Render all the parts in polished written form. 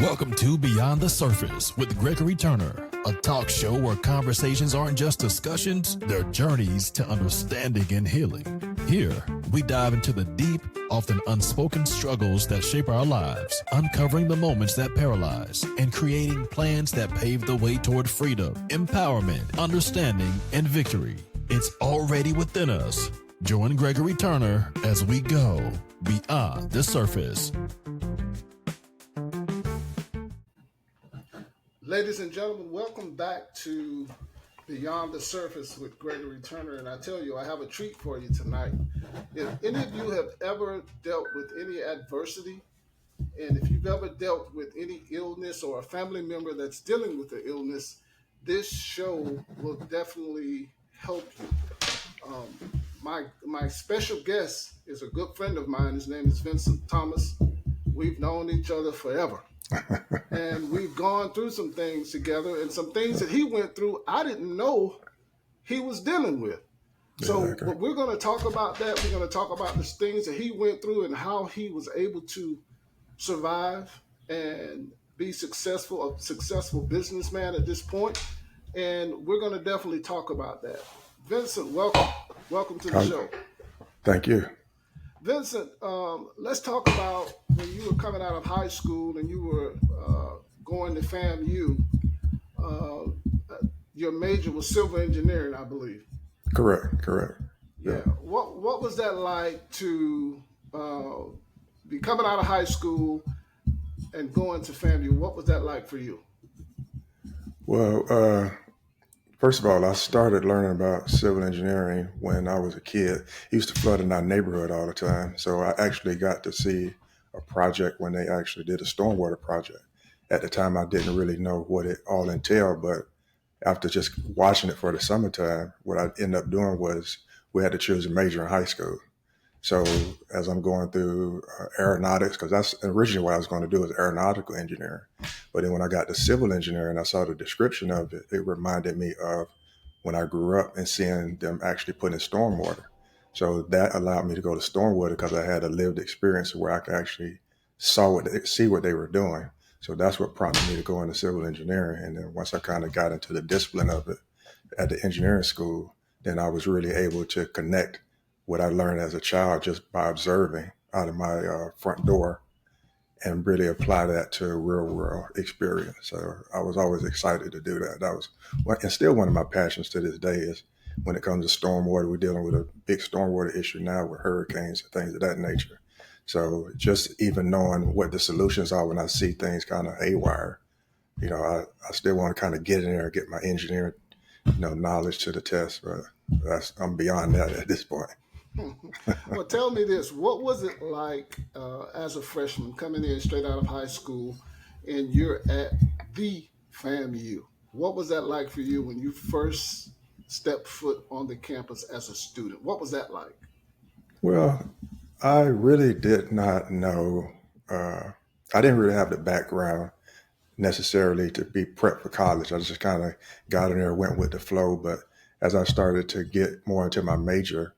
Welcome to Beyond the Surface with Gregory Turner, a talk show where conversations aren't just discussions, they're journeys to understanding and healing. Here, we dive into the deep, often unspoken struggles that shape our lives, uncovering the moments that paralyze, and creating plans that pave the way toward freedom, empowerment, understanding, and victory. It's already within us. Join Gregory Turner as we go beyond the surface. Ladies and gentlemen, welcome back to Beyond the Surface with Gregory Turner. And I tell you, I have a treat for you tonight. If any of you have ever dealt with any adversity, and if you've ever dealt with any illness or a family member that's dealing with the illness, this show will definitely help you. My special guest is a good friend of mine. His name is Vincent Thomas. We've known each other forever. And we've gone through some things together, and some things that he went through I didn't know he was dealing with. So we're going to talk about that. We're going to talk about the things that he went through and how he was able to survive and be a successful businessman at this point. And we're going to definitely talk about that. Vincent, welcome to the show. Thank you. Vincent, let's talk about when you were coming out of high school and you were going to FAMU. Your major was civil engineering, I believe. Correct. Yeah. What was that like to be coming out of high school and going to FAMU? What was that like for you? Well, first of all, I started learning about civil engineering when I was a kid. It used to flood in our neighborhood all the time. So I actually got to see a project when they actually did a stormwater project. At the time, I didn't really know what it all entailed, but after just watching it for the summertime, what I ended up doing was we had to choose a major in high school. So as I'm going through aeronautics, because that's originally what I was going to do was aeronautical engineering. But then when I got to civil engineering, I saw the description of it. It reminded me of when I grew up and seeing them actually put in stormwater. So that allowed me to go to stormwater because I had a lived experience where I could actually see what they were doing. So that's what prompted me to go into civil engineering. And then once I kind of got into the discipline of it at the engineering school, then I was really able to connect what I learned as a child just by observing out of my front door and really apply that to a real world experience. So I was always excited to do that. That was, and still one of my passions to this day is when it comes to stormwater. We're dealing with a big stormwater issue now with hurricanes and things of that nature. So just even knowing what the solutions are when I see things kind of haywire, I still want to kind of get in there and get my engineering, knowledge to the test. But I'm beyond that at this point. Well, tell me this. What was it like as a freshman coming in straight out of high school and you're at the FAMU? What was that like for you when you first stepped foot on the campus as a student? What was that like? Well, I really did not know. I didn't really have the background necessarily to be prepped for college. I just kind of got in there, went with the flow. But as I started to get more into my major,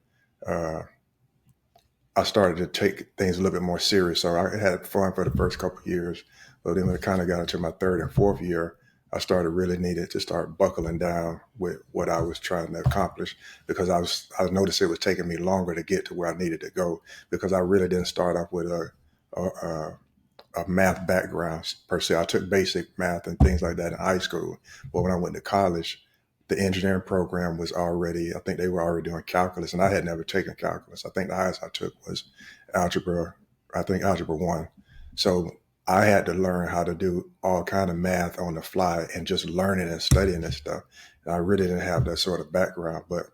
I started to take things a little bit more serious. So I had fun for the first couple of years. But then when it kind of got into my third and fourth year, I started really needed to start buckling down with what I was trying to accomplish because I noticed it was taking me longer to get to where I needed to go because I really didn't start off with a math background per se. I took basic math and things like that in high school. But when I went to college, the engineering program was I think they were already doing calculus, and I had never taken calculus. I think the highest I took was algebra 1. So I had to learn how to do all kind of math on the fly and just learning and studying this stuff. And I really didn't have that sort of background. But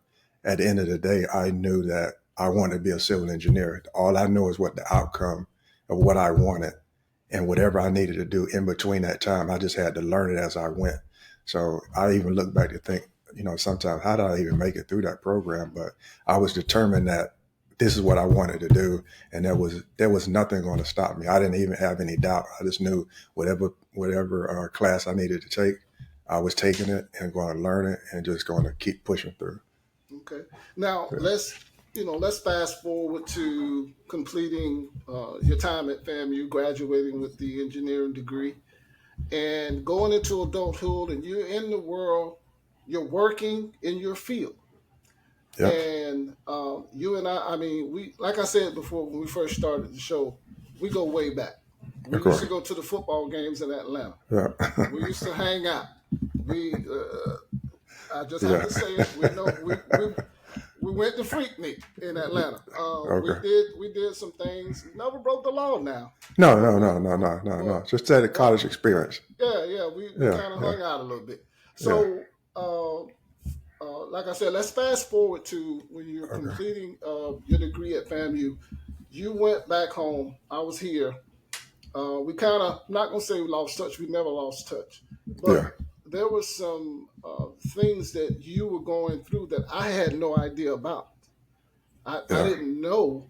at the end of the day, I knew that I wanted to be a civil engineer. All I know is what the outcome of what I wanted and whatever I needed to do in between that time, I just had to learn it as I went. So I even look back to think, sometimes how did I even make it through that program? But I was determined that this is what I wanted to do. And there was nothing going to stop me. I didn't even have any doubt. I just knew whatever class I needed to take, I was taking it and going to learn it and just going to keep pushing through. Okay. Now let's fast forward to completing your time at FAMU, graduating with the engineering degree. and going into adulthood, and you're in the world, you're working in your field. Yep. And you and I mean, we, like I said before, when we first started the show, we go way back. We Of used to course. go to the football games in Atlanta. Yeah. We used to hang out. We, I just have Yeah. to say it. We know we went to Freaknik in Atlanta. Okay. We did some things. Never broke the law now. No, But no, we no, no, no, no, but no. Just that but college experience. yeah, we Yeah, kind of yeah, hung out a little bit. yeah. So like I said, let's fast forward to when you're Okay. completing your degree at FAMU. You went back home. I was here. We kind of, not gonna say we lost touch. We never lost touch, Yeah, but there were some things that you were going through that I had no idea about. I yeah. didn't know.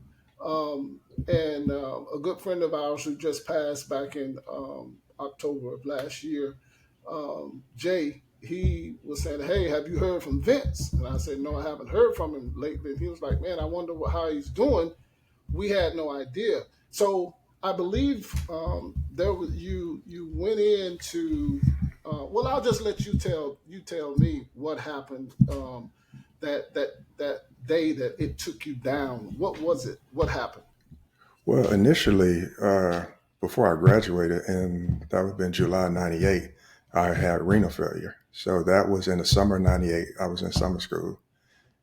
And a good friend of ours who just passed back in October of last year, Jay, he was saying, "Hey, have you heard from Vince?" And I said, "No, I haven't heard from him lately." And he was like, "Man, I wonder how he's doing." We had no idea. So I believe there was you went into. Well, I'll just let you tell me what happened that day that it took you down. What was it? What happened? Well, initially, before I graduated, and that would have been July '98, I had renal failure. So that was in the summer of '98. I was in summer school.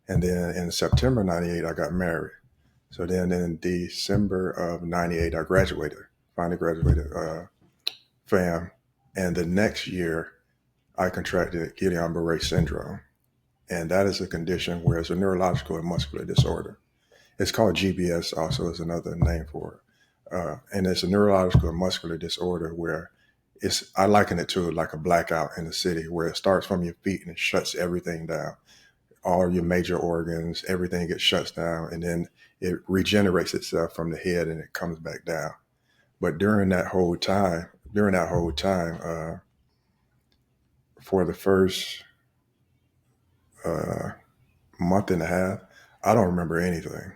And then in September '98, I got married. So then in December of '98, I graduated, finally graduated FAM. And the next year, I contracted Guillain-Barré syndrome. And that is a condition where it's a neurological and muscular disorder. It's called GBS, also is another name for it. And it's a neurological and muscular disorder where I liken it to like a blackout in the city where it starts from your feet and it shuts everything down. All your major organs, everything gets shut down, and then it regenerates itself from the head and it comes back down. But during that whole time, for the first uh, month and a half, I don't remember anything.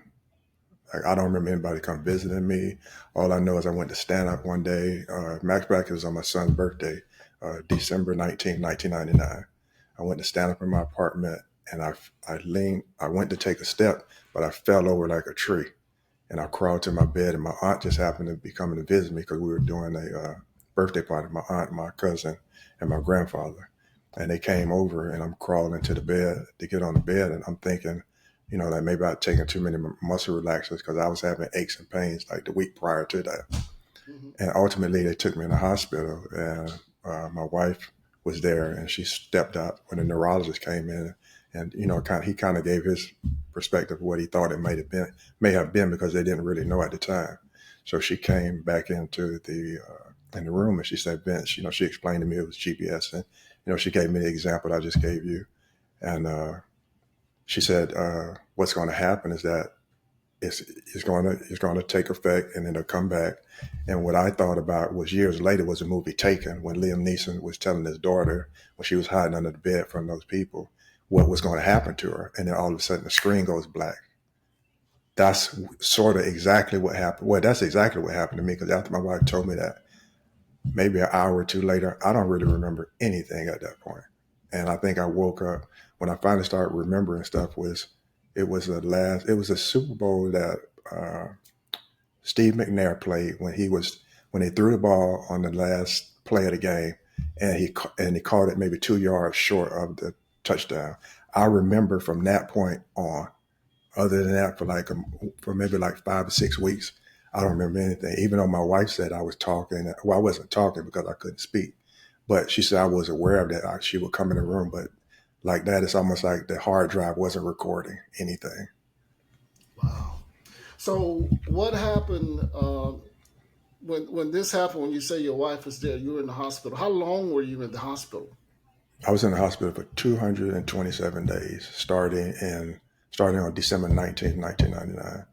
Like, I don't remember anybody come visiting me. All I know is I went to stand up one day. Max Back is on my son's birthday, December 19th, 1999. I went to stand up in my apartment and I went to take a step, but I fell over like a tree and I crawled to my bed, and my aunt just happened to be coming to visit me because we were doing a birthday party, my aunt, my cousin, and my grandfather. And they came over and I'm crawling into the bed to get on the bed, and I'm thinking, that maybe I'd taken too many muscle relaxers because I was having aches and pains like the week prior to that. Hmm. And ultimately, they took me in the hospital, and my wife was there, and she stepped out when the neurologist came in, and he kind of gave his perspective of what he thought it may have been because they didn't really know at the time. So she came back into the in the room, and she said, "Vince, she explained to me it was GBS, and she gave me the example I just gave you, and she said, what's going to happen is that it's going to take effect and then it'll come back." And what I thought about was years later was a movie Taken, when Liam Neeson was telling his daughter when she was hiding under the bed from those people what was going to happen to her. And then all of a sudden the screen goes black. That's sort of exactly what happened. Well, that's exactly what happened to me, because after my wife told me that, maybe an hour or two later, I don't really remember anything at that point. And I think I woke up when I finally started remembering stuff. It was a Super Bowl that Steve McNair played when they threw the ball on the last play of the game, and he caught it maybe 2 yards short of the touchdown. I remember from that point on. Other than that, for maybe like 5 or 6 weeks, I don't remember anything. Even though my wife said I was talking, well, I wasn't talking because I couldn't speak, but she said I was aware of that. She would come in the room, but like that, it's almost like the hard drive wasn't recording anything. Wow. So what happened when this happened? When you say your wife was there, you were in the hospital. How long were you in the hospital? I was in the hospital for 227 days, starting on December 19th, 1999.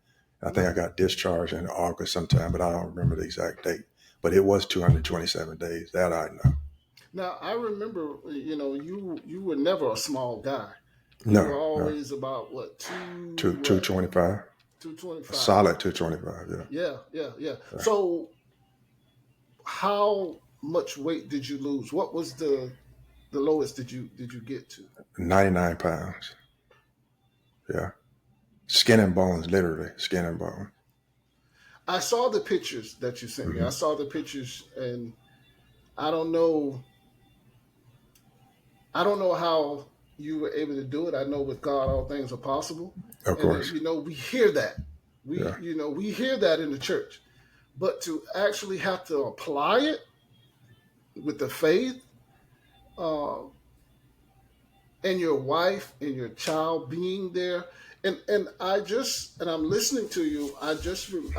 I think I got discharged in August sometime, but I don't remember the exact date. But it was 227 days. That I know. Now I remember, you were never a small guy. You were No, no. always about what 225. 225. Solid 225, yeah. Yeah. So how much weight did you lose? What was the lowest did you get to? 99 pounds. Yeah. Skin and bones, literally skin and bones. I saw the pictures that you sent me. I Hmm. saw the pictures, and I don't know. I don't know how you were able to do it. I know with God all things are possible, Of and course. we hear that. Yeah. We hear that in the church, but to actually have to apply it with the faith, uh, and your wife and your child being there, and I'm listening to you. I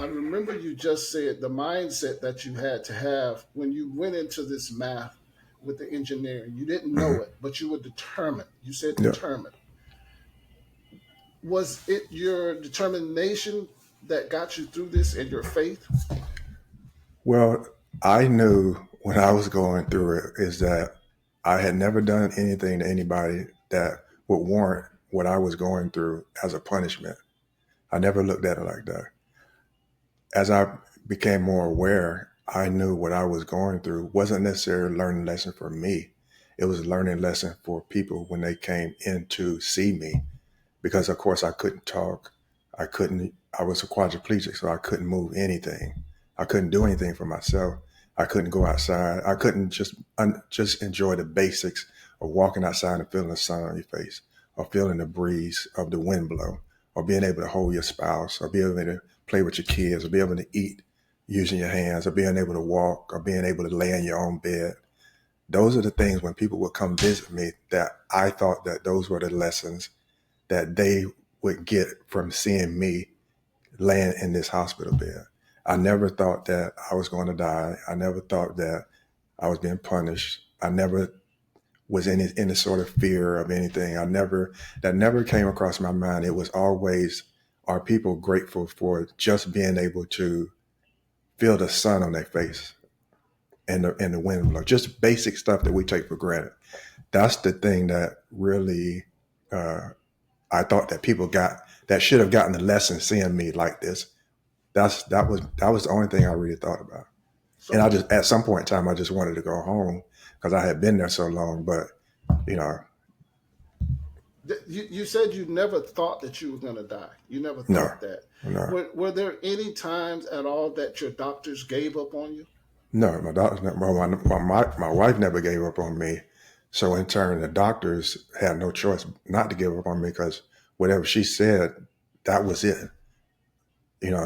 remember you just said the mindset that you had to have when you went into this math with the engineering. You didn't know Hmm. it, but you were determined. You said Yeah. determined. Was it your determination that got you through this and your faith? Well, I knew when I was going through it is that I had never done anything to anybody that would warrant what I was going through as a punishment. I never looked at it like that. As I became more aware, I knew what I was going through wasn't necessarily a learning lesson for me. It was a learning lesson for people when they came in to see me. Because of course I couldn't talk. I was a quadriplegic, so I couldn't move anything. I couldn't do anything for myself. I couldn't go outside. I couldn't just enjoy the basics of walking outside and feeling the sun on your face, or feeling the breeze of the wind blow, or being able to hold your spouse, or be able to play with your kids, or be able to eat using your hands, or being able to walk, or being able to lay in your own bed. Those are the things when people would come visit me that I thought that those were the lessons that they would get from seeing me laying in this hospital bed. I never thought that I was going to die. I never thought that I was being punished. I never was in any sort of fear of anything. That never came across my mind. It was always, are people grateful for just being able to feel the sun on their face and the wind blow? Just basic stuff that we take for granted. That's the thing that really, uh, I thought that people that should have gotten the lesson seeing me like this. That was the only thing I really thought about. And So I just at some point in time I just wanted to go home because I had been there so long. But you know, you said you never thought that you were going to die. You never no, thought that. no, Were there any times at all that your doctors gave up on you? no. My doctors, my wife never gave up on me. So in turn, the doctors had no choice not to give up on me because whatever she said, that was it.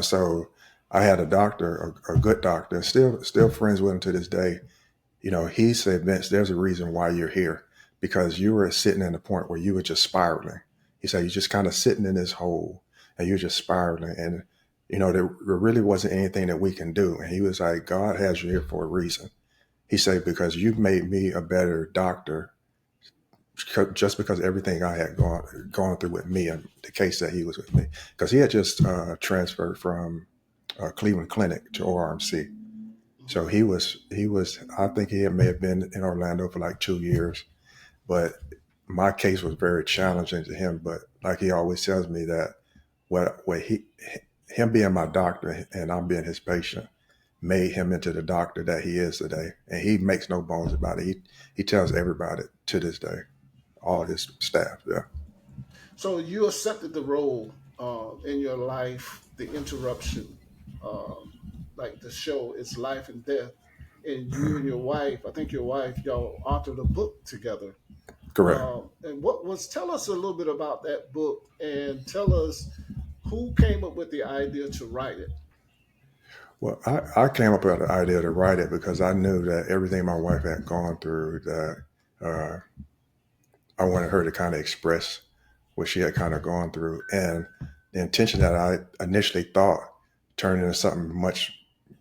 So I had a doctor, a good doctor, and still friends with him to this day. He said, Vince, there's a reason why you're here because you were sitting in a point where you were just spiraling. He said, you're just kind of sitting in this hole and you're just spiraling. And, there really wasn't anything that we can do. And he was like, God has you here for a reason. He said, because you've made me a better doctor just because everything I had gone through with me and the case that he was with me. Because he had just transferred from Cleveland Clinic to ORMC. So he was. I think may have been in Orlando for like 2 years, but my case was very challenging to him. But like he always tells me that what him being my doctor and I'm being his patient made him into the doctor that he is today, and he makes no bones about it. He tells everybody to this day, all his staff. Yeah, So you accepted the role in your life, the interruption, uh, like the show, it's life and death, and you and your wife. I think your wife, y'all authored a book together. correct. And what was? Tell us a little bit about that book, and tell us who came up with the idea to write it. Well, I came up with the idea to write it because I knew that everything my wife had gone through, that uh, I wanted her to kind of express what she had kind of gone through. And the intention that I initially thought turned into something much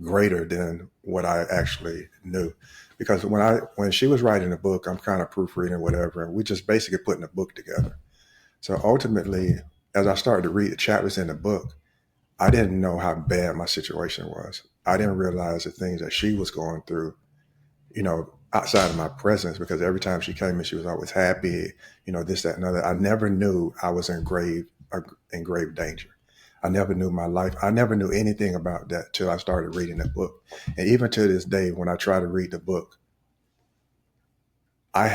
greater than what I actually knew. Because when she was writing the book, I'm kind of proofreading whatever, and we just basically putting a book together. So ultimately, as I started to read the chapters in the book, I didn't know how bad my situation was. I didn't realize the things that she was going through, outside of my presence, because every time she came in, she was always happy, this, that, and other. I never knew I was in grave danger. I never knew my life. I never knew anything about that till I started reading the book. And even to this day, when I try to read the book, I've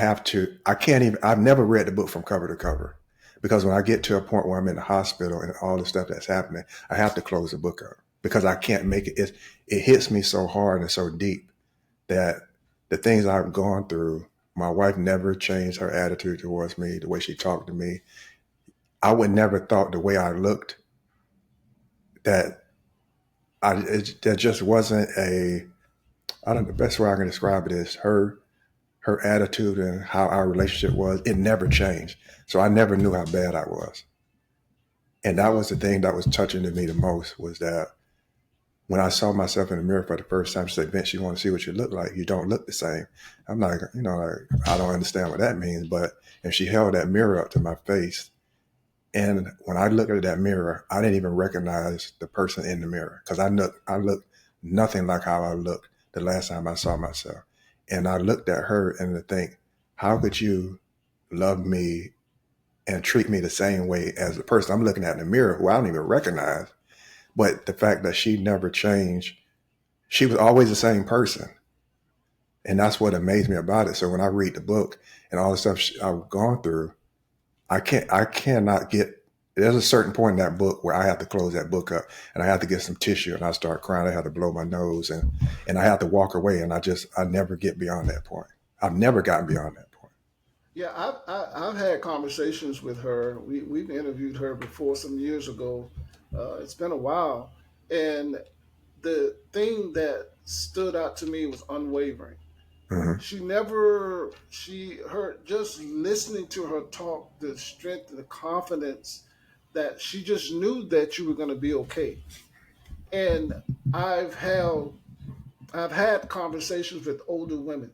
never read the book from cover to cover, because when I get to a point where I'm in the hospital and all the stuff that's happening, I have to close the book up because I can't make it. It hits me so hard and so deep that the things I've gone through, my wife never changed her attitude towards me, the way she talked to me. I would never thought the way I looked that there just wasn't I don't know, the best way I can describe it is her attitude and how our relationship was, it never changed. So I never knew how bad I was. And that was the thing that was touching to me the most, was that when I saw myself in the mirror for the first time, she said, "Vince, you want to see what you look like? You don't look the same." I'm like, I don't understand what that means. But if she held that mirror up to my face, and when I looked at that mirror, I didn't even recognize the person in the mirror, because I looked nothing like how I looked the last time I saw myself. And I looked at her and to think, how could you love me and treat me the same way as the person I'm looking at in the mirror, who I don't even recognize? But the fact that she never changed, she was always the same person. And that's what amazed me about it. So when I read the book and all the stuff I've gone through, there's a certain point in that book where I have to close that book up and I have to get some tissue and I start crying. I have to blow my nose and I have to walk away, and I never get beyond that point. I've never gotten beyond that point. Yeah, I've had conversations with her. We've interviewed her before some years ago. It's been a while. And the thing that stood out to me was unwavering. Just listening to her talk, the strength and the confidence that she just knew that you were going to be okay. And I've had conversations with older women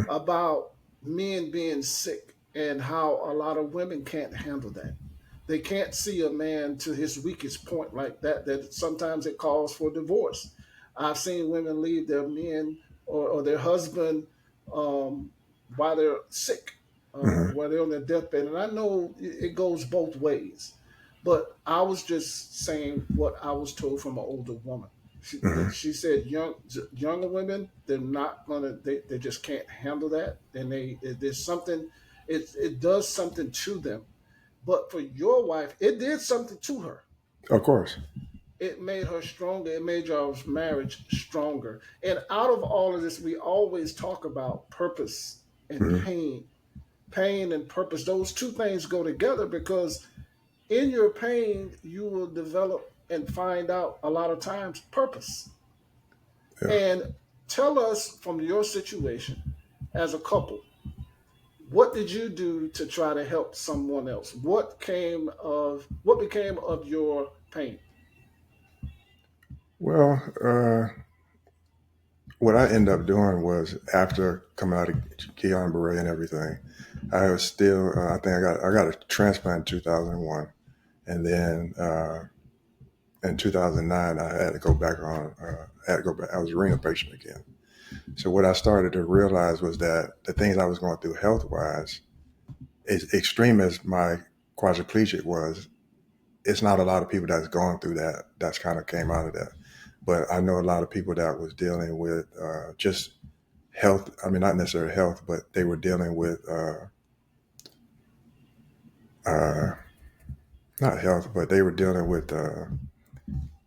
about men being sick and how a lot of women can't handle that. They can't see a man to his weakest point like that sometimes it calls for divorce. I've seen women leave their men or their husband while they're sick, while they're on their deathbed. And I know it goes both ways. But I was just saying what I was told from an older woman. She said younger women, they just can't handle that. And there's something, it does something to them. But for your wife, it did something to her. Of course. It made her stronger. It made your marriage stronger. And out of all of this, we always talk about purpose and pain. Pain and purpose, those two things go together, because in your pain, you will develop and find out a lot of times purpose. Yeah. And tell us from your situation as a couple, what did you do to try to help someone else? What became of your pain? Well, what I ended up doing was, after coming out of Guillain-Barré and everything, I was still, I think I got a transplant in 2001. And then in 2009, I had to go back I was a renal patient again. So what I started to realize was that the things I was going through health-wise, as extreme as my quadriplegic was, it's not a lot of people that's gone through that. That's kind of came out of that. But I know a lot of people that was dealing with just health. I mean, not necessarily health, but they were dealing with not health, but they were dealing with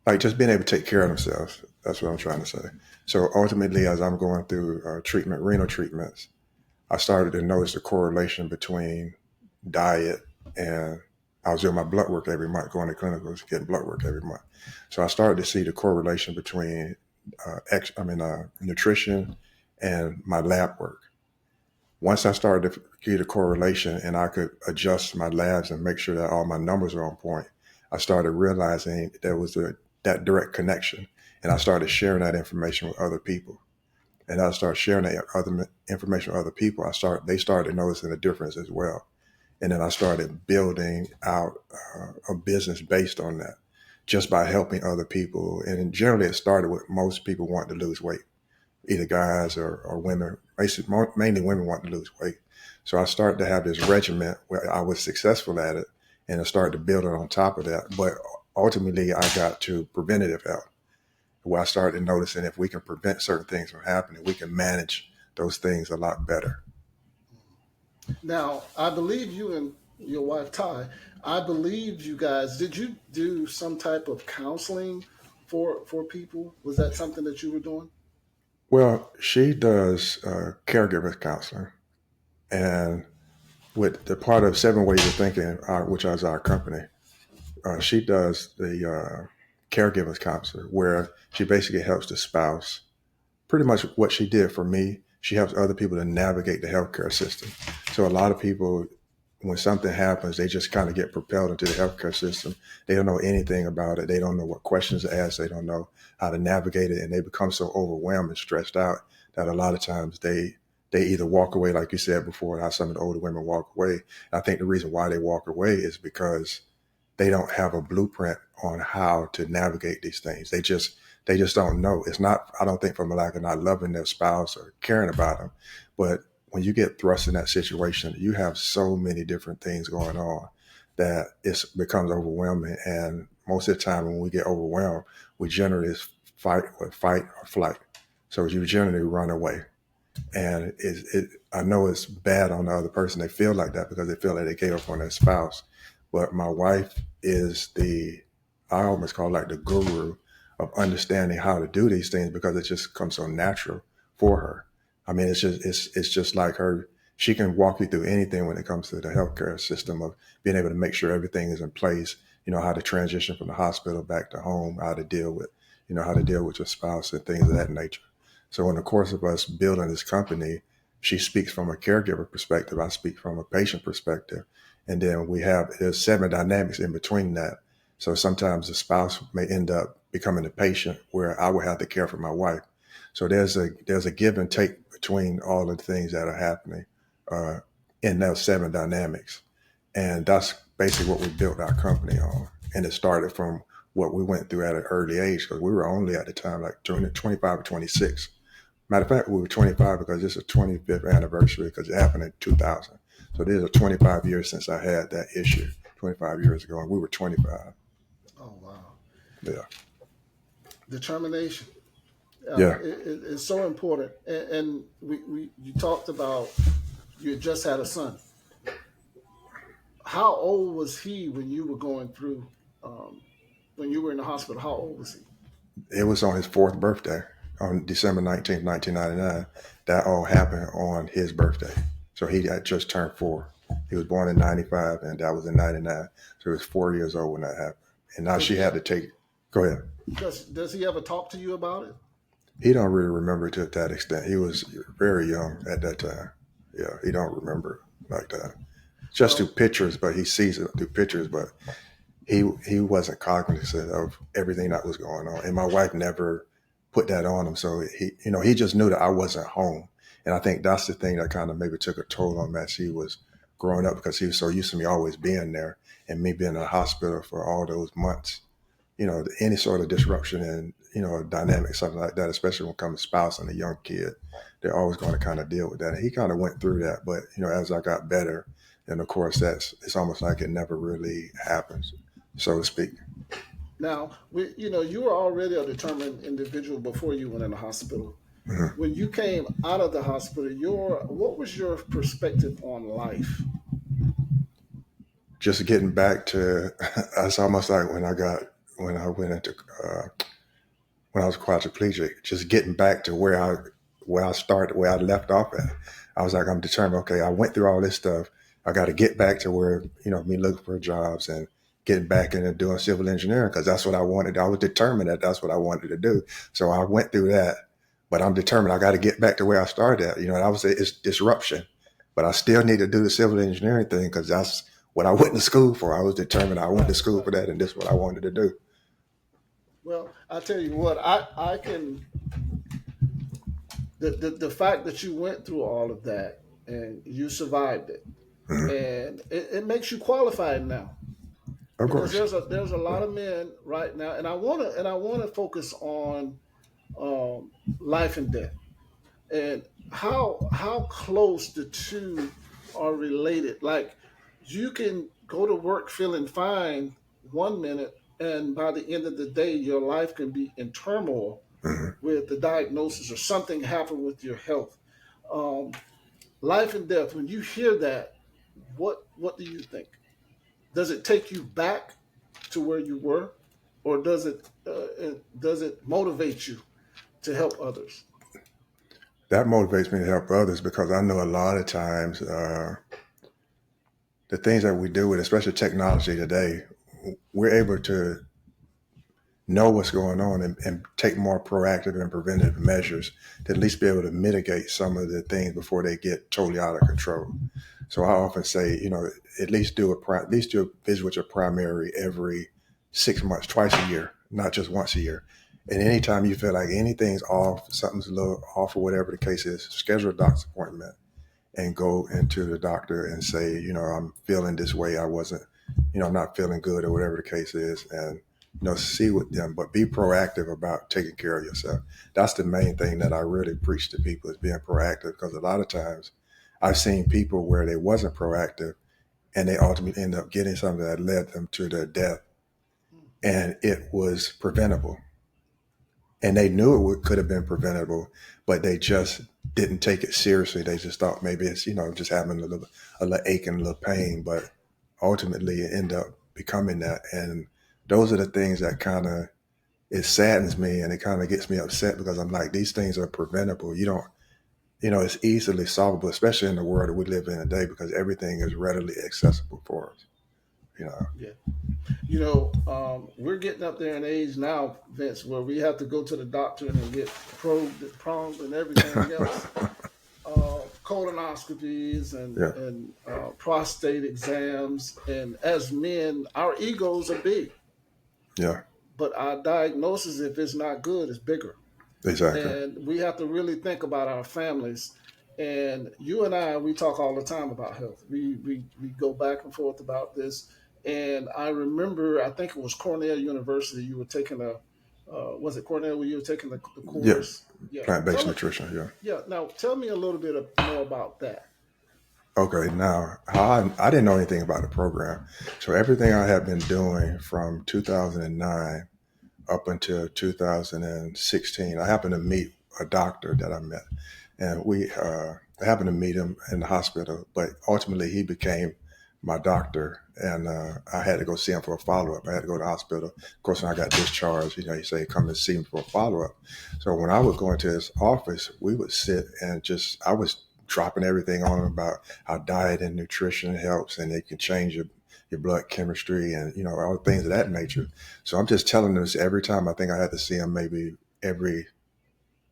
like just being able to take care of themselves. That's what I'm trying to say. So ultimately, as I'm going through renal treatments, I started to notice the correlation between diet, and I was doing my blood work every month, going to clinicals, getting blood work every month. So I started to see the correlation between nutrition and my lab work. Once I started to get a correlation and I could adjust my labs and make sure that all my numbers were on point, I started realizing there was that direct connection. And I started sharing that information with other people. And I started sharing that other information with other people. They started noticing the difference as well. And then I started building out a business based on that, just by helping other people. And generally, it started with most people wanting to lose weight, either guys or women. Mainly women want to lose weight. So I started to have this regimen where I was successful at it, and I started to build it on top of that. But ultimately I got to preventative health, where I started noticing if we can prevent certain things from happening, we can manage those things a lot better. Now, I believe you and your wife Ty. I believe you guys. Did you do some type of counseling for people? Was that something that you were doing? Well, she does caregiver counseling, and with the part of Seven Ways of Thinking, which is our company, she does the caregivers counselor, where she basically helps the spouse. Pretty much what she did for me, she helps other people to navigate the healthcare system. So a lot of people, when something happens, they just kind of get propelled into the healthcare system. They don't know anything about it. They don't know what questions to ask. They don't know how to navigate it, and they become so overwhelmed and stressed out that a lot of times they either walk away, like you said before, how some of the older women walk away. I think the reason why they walk away is because they don't have a blueprint on how to navigate these things. They just don't know. It's not, I don't think, from a lack of not loving their spouse or caring about them, but when you get thrust in that situation, you have so many different things going on that it becomes overwhelming. And most of the time, when we get overwhelmed, we generally fight or flight. So you generally run away. And I know it's bad on the other person. They feel like that because they feel like they gave up on their spouse. But my wife is I almost call it like the guru of understanding how to do these things, because it just comes so natural for her. I mean, it's just like her. She can walk you through anything when it comes to the healthcare system, of being able to make sure everything is in place. How to transition from the hospital back to home, how to deal with your spouse and things of that nature. So in the course of us building this company, she speaks from a caregiver perspective. I speak from a patient perspective. And then there's 7 dynamics in between that. So sometimes the spouse may end up becoming a patient where I will have to care for my wife. So there's a give and take between all of the things that are happening in those 7 dynamics. And that's basically what we built our company on. And it started from what we went through at an early age, because we were only at the time like 25 or 26. Matter of fact, we were 25 because this is the 25th anniversary, because it happened in 2000. So there's a 25 years since I had that issue 25 years ago, and we were 25. Oh wow! Yeah. Determination. Yeah. It's so important. And you talked about you had just had a son. How old was he when you were going through? When you were in the hospital, how old was he? It was on his 4th birthday, on December 19th, 1999. That all happened on his birthday. So he had just turned 4. He was born in 95, and that was in 99. So he was 4 years old when that happened. And now she had to take, go ahead. Does he ever talk to you about it? He don't really remember to that extent. He was very young at that time. Yeah, he don't remember like that. Just through pictures, but he sees it through pictures, but he wasn't cognizant of everything that was going on. And my wife never put that on him. So he just knew that I wasn't home. And I think that's the thing that kind of maybe took a toll on him as he was growing up, because he was so used to me always being there and me being in the hospital for all those months. Any sort of disruption in, dynamic, something like that, especially when it comes to spouse and a young kid, they're always going to kind of deal with that. And he kind of went through that. But, as I got better, and of course, it's almost like it never really happens, so to speak. Now, you were already a determined individual before you went in the hospital. Mhm. When you came out of the hospital, what was your perspective on life? Just getting back to, it's almost like when I went into, when I was quadriplegic, just getting back to where I started, where I left off at. I was like, I'm determined. Okay, I went through all this stuff. I got to get back to where, me looking for jobs and getting back into doing civil engineering, because that's what I wanted. I was determined that that's what I wanted to do. So I went through that, but I'm determined I got to get back to where I started at. And I would say it's disruption, but I still need to do the civil engineering thing, because that's what I went to school for. I was determined I went to school for that, and this is what I wanted to do. Well, I tell you what, I can the fact that you went through all of that and you survived it, Mhm. and it makes you qualified now. Of Because course. there's a lot of men right now, and I wanna focus on life and death, and how close the two are related. Like, you can go to work feeling fine 1 minute, And by the end of the day, your life can be in turmoil hmm with the diagnosis or something happened with your health. Um, Life and death, when you hear that, what do you think? Does it take you back to where you were, or does it motivate you to help others? That motivates me to help others because I know a lot of times the things that we do with, especially technology today, we're able to know what's going on and take more proactive and preventative measures to at least be able to mitigate some of the things before they get totally out of control. So I often say, at least at least do a visit with your primary every 6 months, twice a year, not just once a year. And anytime you feel like anything's off, something's a little off, or whatever the case is, schedule a doctor's appointment and go into the doctor and say, I'm feeling this way. I wasn't, I'm not feeling good, or whatever the case is, and see with them, but be proactive about taking care of yourself. That's the main thing that I really preach to people, is being proactive, because a lot of times I've seen people where they wasn't proactive and they ultimately end up getting something that led them to their death, and it was preventable. And they knew could have been preventable, but they just didn't take it seriously. They just thought maybe it's, just having a little ache and a little pain, but ultimately it ended up becoming that. And those are the things that kind of, it saddens me, and it kind of gets me upset, because I'm like, these things are preventable. You don't, it's easily solvable, especially in the world that we live in today, because everything is readily accessible for us, you know. Yeah. We're getting up there in age now, Vince, where we have to go to the doctor and get probed and everything else. Colonoscopies Yeah, and prostate exams. And as men, our egos are big, yeah, but our diagnosis, if it's not good, is bigger. exactly. And we have to really think about our families. And you and I, we talk all the time about health. We go back and forth about this. And I remember, I think it was Cornell University. You were taking was it Cornell where you were taking the Yeah, course? Yeah. plant-based nutrition. Yeah. Yeah. Now, tell me a little bit more about that. Okay, now I didn't know anything about the program, so everything I had been doing from 2009 up until 2016, I happened to meet a doctor that I met, and I happened to meet him in the hospital. But ultimately, he became my doctor, and I had to go see him for a follow up. I had to go to the hospital. Of course, when I got discharged, he said, "Come and see me for a follow up." So when I would go into his office, we would sit and I was dropping everything on him about how diet and nutrition helps, and it can change your blood chemistry, and all things of that nature. So I'm just telling this every time. I think I had to see him maybe every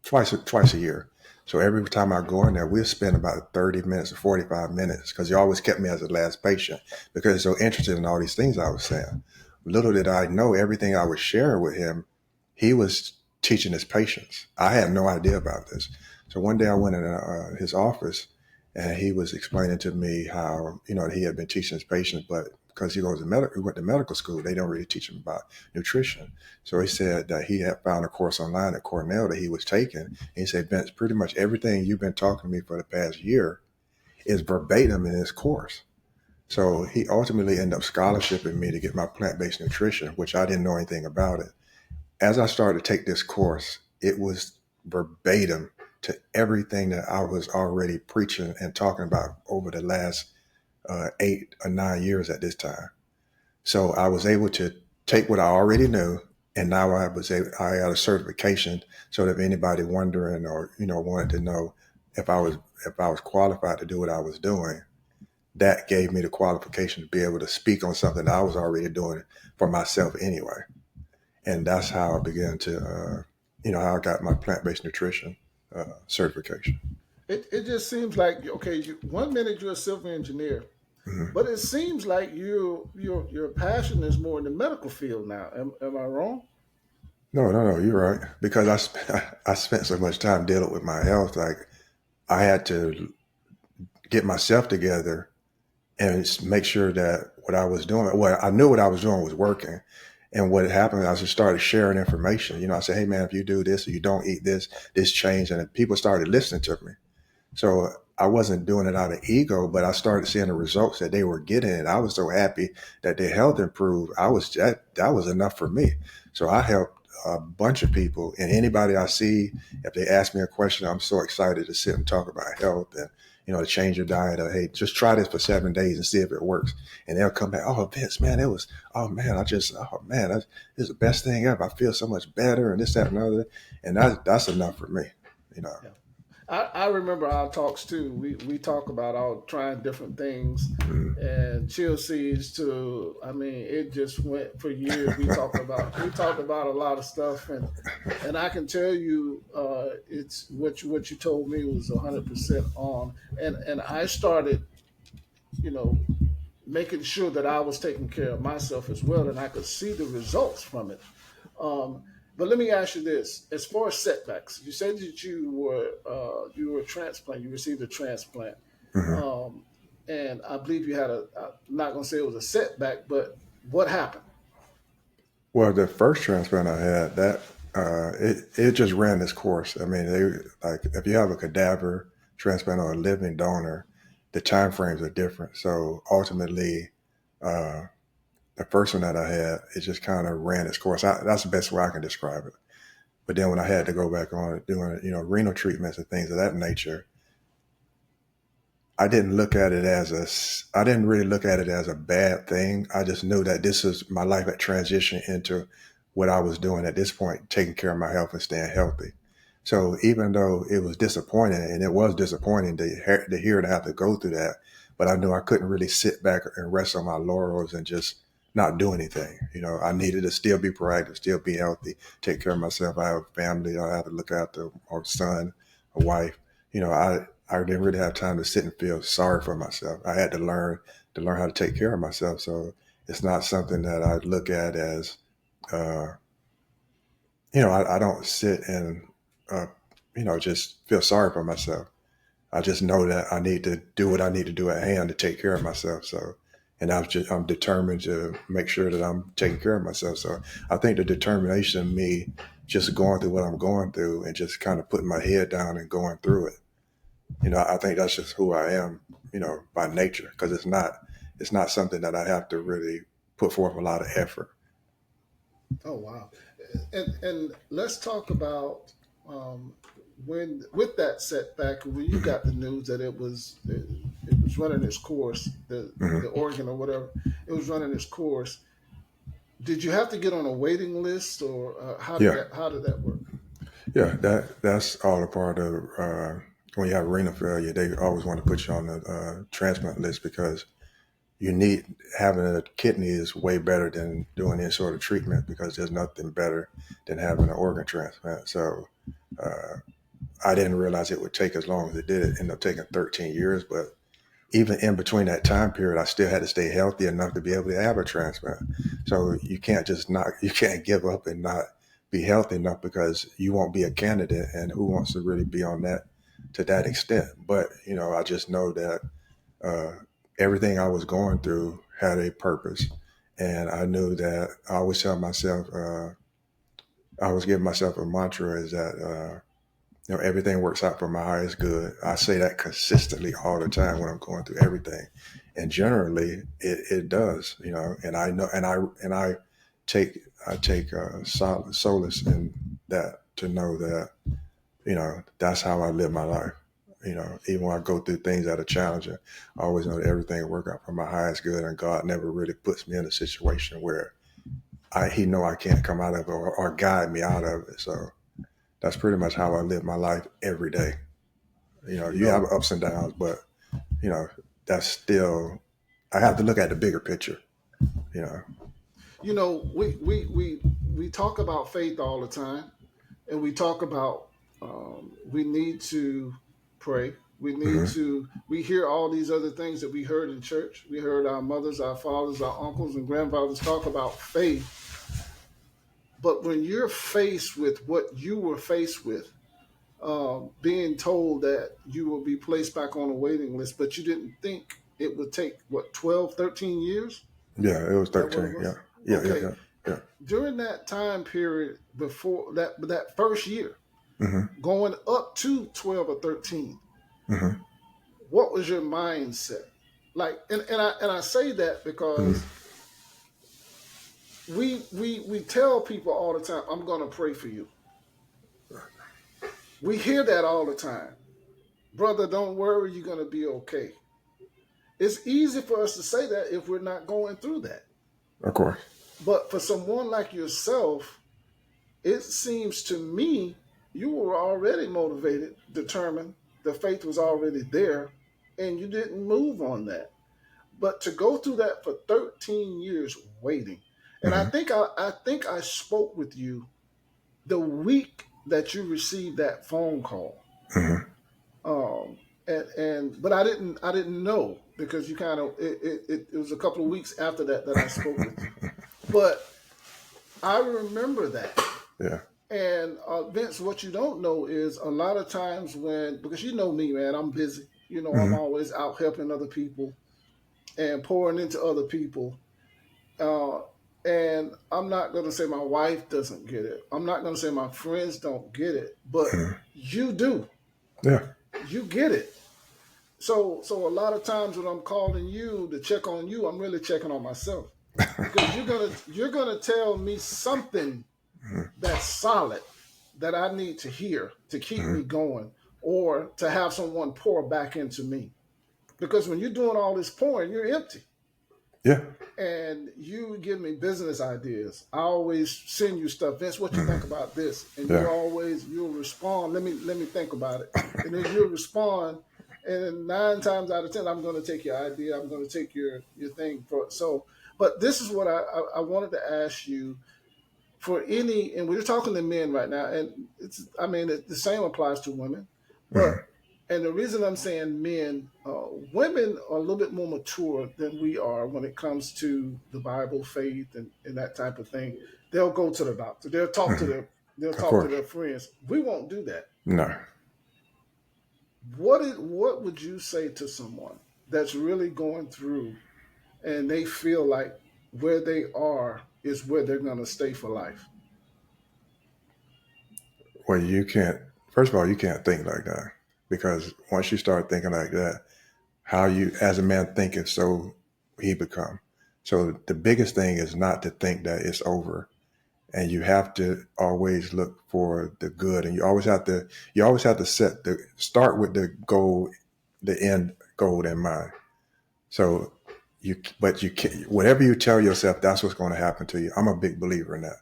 twice a year. So every time I go in there, we'll spend about 30 minutes or 45 minutes, because he always kept me as the last patient, because he's so interested in all these things I was saying. Little did I know, everything I was sharing with him, he was teaching his patients. I had no idea about this. So one day I went in his office, and he was explaining to me how, he had been teaching his patients, but because he went to medical school, they don't really teach him about nutrition. So he said that he had found a course online at Cornell that he was taking. And he said, "Vince, pretty much everything you've been talking to me for the past year is verbatim in this course." So he ultimately ended up scholarshiping me to get my plant-based nutrition, which I didn't know anything about it. As I started to take this course, it was verbatim to everything that I was already preaching and talking about over the last 8 or 9 years at this time. So I was able to take what I already knew, and now I got a certification, so that if anybody wondering, or wanted to know if I was qualified to do what I was doing, that gave me the qualification to be able to speak on something that I was already doing for myself anyway. And that's how I began to, how I got my plant-based nutrition certification. It just seems like, okay, one minute you're a civil engineer, Mhm. but it seems like your passion is more in the medical field now. Am I wrong? No, you're right. Because I spent so much time dealing with my health, like I had to get myself together and make sure that what I was doing, well, I knew what I was doing was working. And what happened, I just started sharing information. I said, "Hey man, if you do this or you don't eat this changed," and people started listening to me. So I wasn't doing it out of ego, but I started seeing the results that they were getting, and I was so happy that their health improved. That was enough for me. So I helped a bunch of people, and anybody I see, if they ask me a question, I'm so excited to sit and talk about health and to change your diet, or hey, just try this for 7 days and see if it works. And they'll come back, oh Vince, man, oh man, this is the best thing ever. I feel so much better, and this, that, and other, and that's enough for me. You know. Yeah. I remember our talks too. We talk about all trying different things, Mhm. and chill seeds to. I mean, it just went for years. We talked about a lot of stuff, and I can tell you, it's what you told me was 100% on, and I started, you know, making sure that I was taking care of myself as well, and I could see the results from it. Um, but let me ask you this: as far as setbacks, you said that you were a transplant. You received a transplant, Mhm. um, and I believe you had I'm not going to say it was a setback, but what happened? Well, the first transplant I had, that it just ran its course. I mean, they like if you have a cadaver transplant or a living donor, the time frames are different. So ultimately, uh, the first one that I had, it just kind of ran its course. That's the best way I can describe it. But then when I had to go back on doing renal treatments and things of that nature, I didn't really look at it as a bad thing. I just knew that this is my life had transitioned into what I was doing at this point, taking care of my health and staying healthy. So even though it was disappointing, and it was disappointing to hear and have to go through that, but I knew I couldn't really sit back and rest on my laurels and just not do anything. I needed to still be proactive, still be healthy, take care of myself. I have a family. I have to look after a son, a wife. I didn't really have time to sit and feel sorry for myself. I had to learn how to take care of myself. So it's not something that I look at as, uh, I don't sit and, uh, just feel sorry for myself. I just know that I need to do what I need to do at hand to take care of myself. So, and I'm determined to make sure that I'm taking care of myself. So I think the determination of me just going through what I'm going through and just kind of putting my head down and going through it. I think that's just who I am, by nature, because it's not something that I have to really put forth a lot of effort. Oh wow! And let's talk about um, when with that setback when you got the news that it was running its course, the Hmm. organ or whatever, it was running its course. Did you have to get on a waiting list, or Yeah, how did that work? yeah, that's all a part of when you have renal failure. They always want to put you on the transplant list because you need having a kidney is way better than doing any sort of treatment because there's nothing better than having an organ transplant. So uh, I didn't realize it would take as long as it did. It ended up taking 13 years, but even in between that time period, I still had to stay healthy enough to be able to have a transplant. So you can't give up and not be healthy enough because you won't be a candidate. And who wants to really be on that to that extent? But, I just know that uh, everything I was going through had a purpose. And I knew that I always tell myself, I was giving myself a mantra is that, everything works out for my highest good. I say that consistently all the time when I'm going through everything, and generally it does. And I know, and I take solace in that to know that that's how I live my life. Even when I go through things that are challenging, I always know that everything will work out for my highest good, and God never really puts me in a situation where He know I can't come out of it or guide me out of it. So that's pretty much how I live my life every day. You You have know, ups and downs, but you know, that's still I have to look at the bigger picture. You know. we talk about faith all the time, and we talk about we need to pray. Hmm. We hear all these other things that we heard in church. We heard our mothers, our fathers, our uncles, and grandfathers talk about faith. But when you're faced with what you were faced with, being told that you will be placed back on a waiting list, but you didn't think it would take, what, 12, 13 years? Yeah, it was Is that what it 13. Yeah, was? yeah, yeah, Okay. yeah, yeah. During that time period before that first year, Hmm. going up to 12 or 13, Hmm. what was your mindset? Like, and I say that Mm. because we tell people all the time, I'm gonna pray for you. We hear that all the time. Brother, don't worry, you're gonna be okay. It's easy for us to say that if we're not going through that. Of course. But for someone like yourself, it seems to me you were already motivated, determined, the faith was already there, and you didn't move on that. But to go through that for 13 years waiting, and I Hmm. think I spoke with you the week that you received that phone call. Hmm. Um, and but I didn't know because you kind of it was a couple of weeks after that I spoke with you. But I remember that. Yeah. And Vince, what you don't know is a lot of times because you know me, man, I'm busy. You know, I'm Hmm. always out helping other people and pouring into other people. Uh, and I'm not going to say my wife doesn't get it. I'm not going to say my friends don't get it, but Hmm. you do. Yeah. You get it. So a lot of times when I'm calling you to check on you, I'm really checking on myself because you're gonna tell me something Hmm. that's solid that I need to hear to keep Hmm. me going or to have someone pour back into me. Because when you're doing all this pouring, you're empty. Yeah. And you give me business ideas. I always send you stuff. Vince, what you Hmm. think about this? And Yeah. you'll respond. Let me think about it. And then you'll respond. And 9 times out of 10, I'm going to take your idea. I'm going to take your thing for it. So, but this is what I wanted to ask you for any, and we're talking to men right now, and the same applies to women, but Hmm. and the reason I'm saying men, women are a little bit more mature than we are when it comes to the Bible, faith, and that type of thing. They'll go to the doctor. Hmm. They'll Of talk to course. their friends. We won't do that. No. What would you say to someone that's really going through and they feel like where they are is where they're going to stay for life? Well, you can't, first of all, you can't think like that because once you start thinking like that, how you, as a man, thinketh, so he become. So the biggest thing is not to think that it's over. And you have to always look for the good. And you always have to start with the goal, the end goal in mind. So but you can, whatever you tell yourself, that's what's going to happen to you. I'm a big believer in that.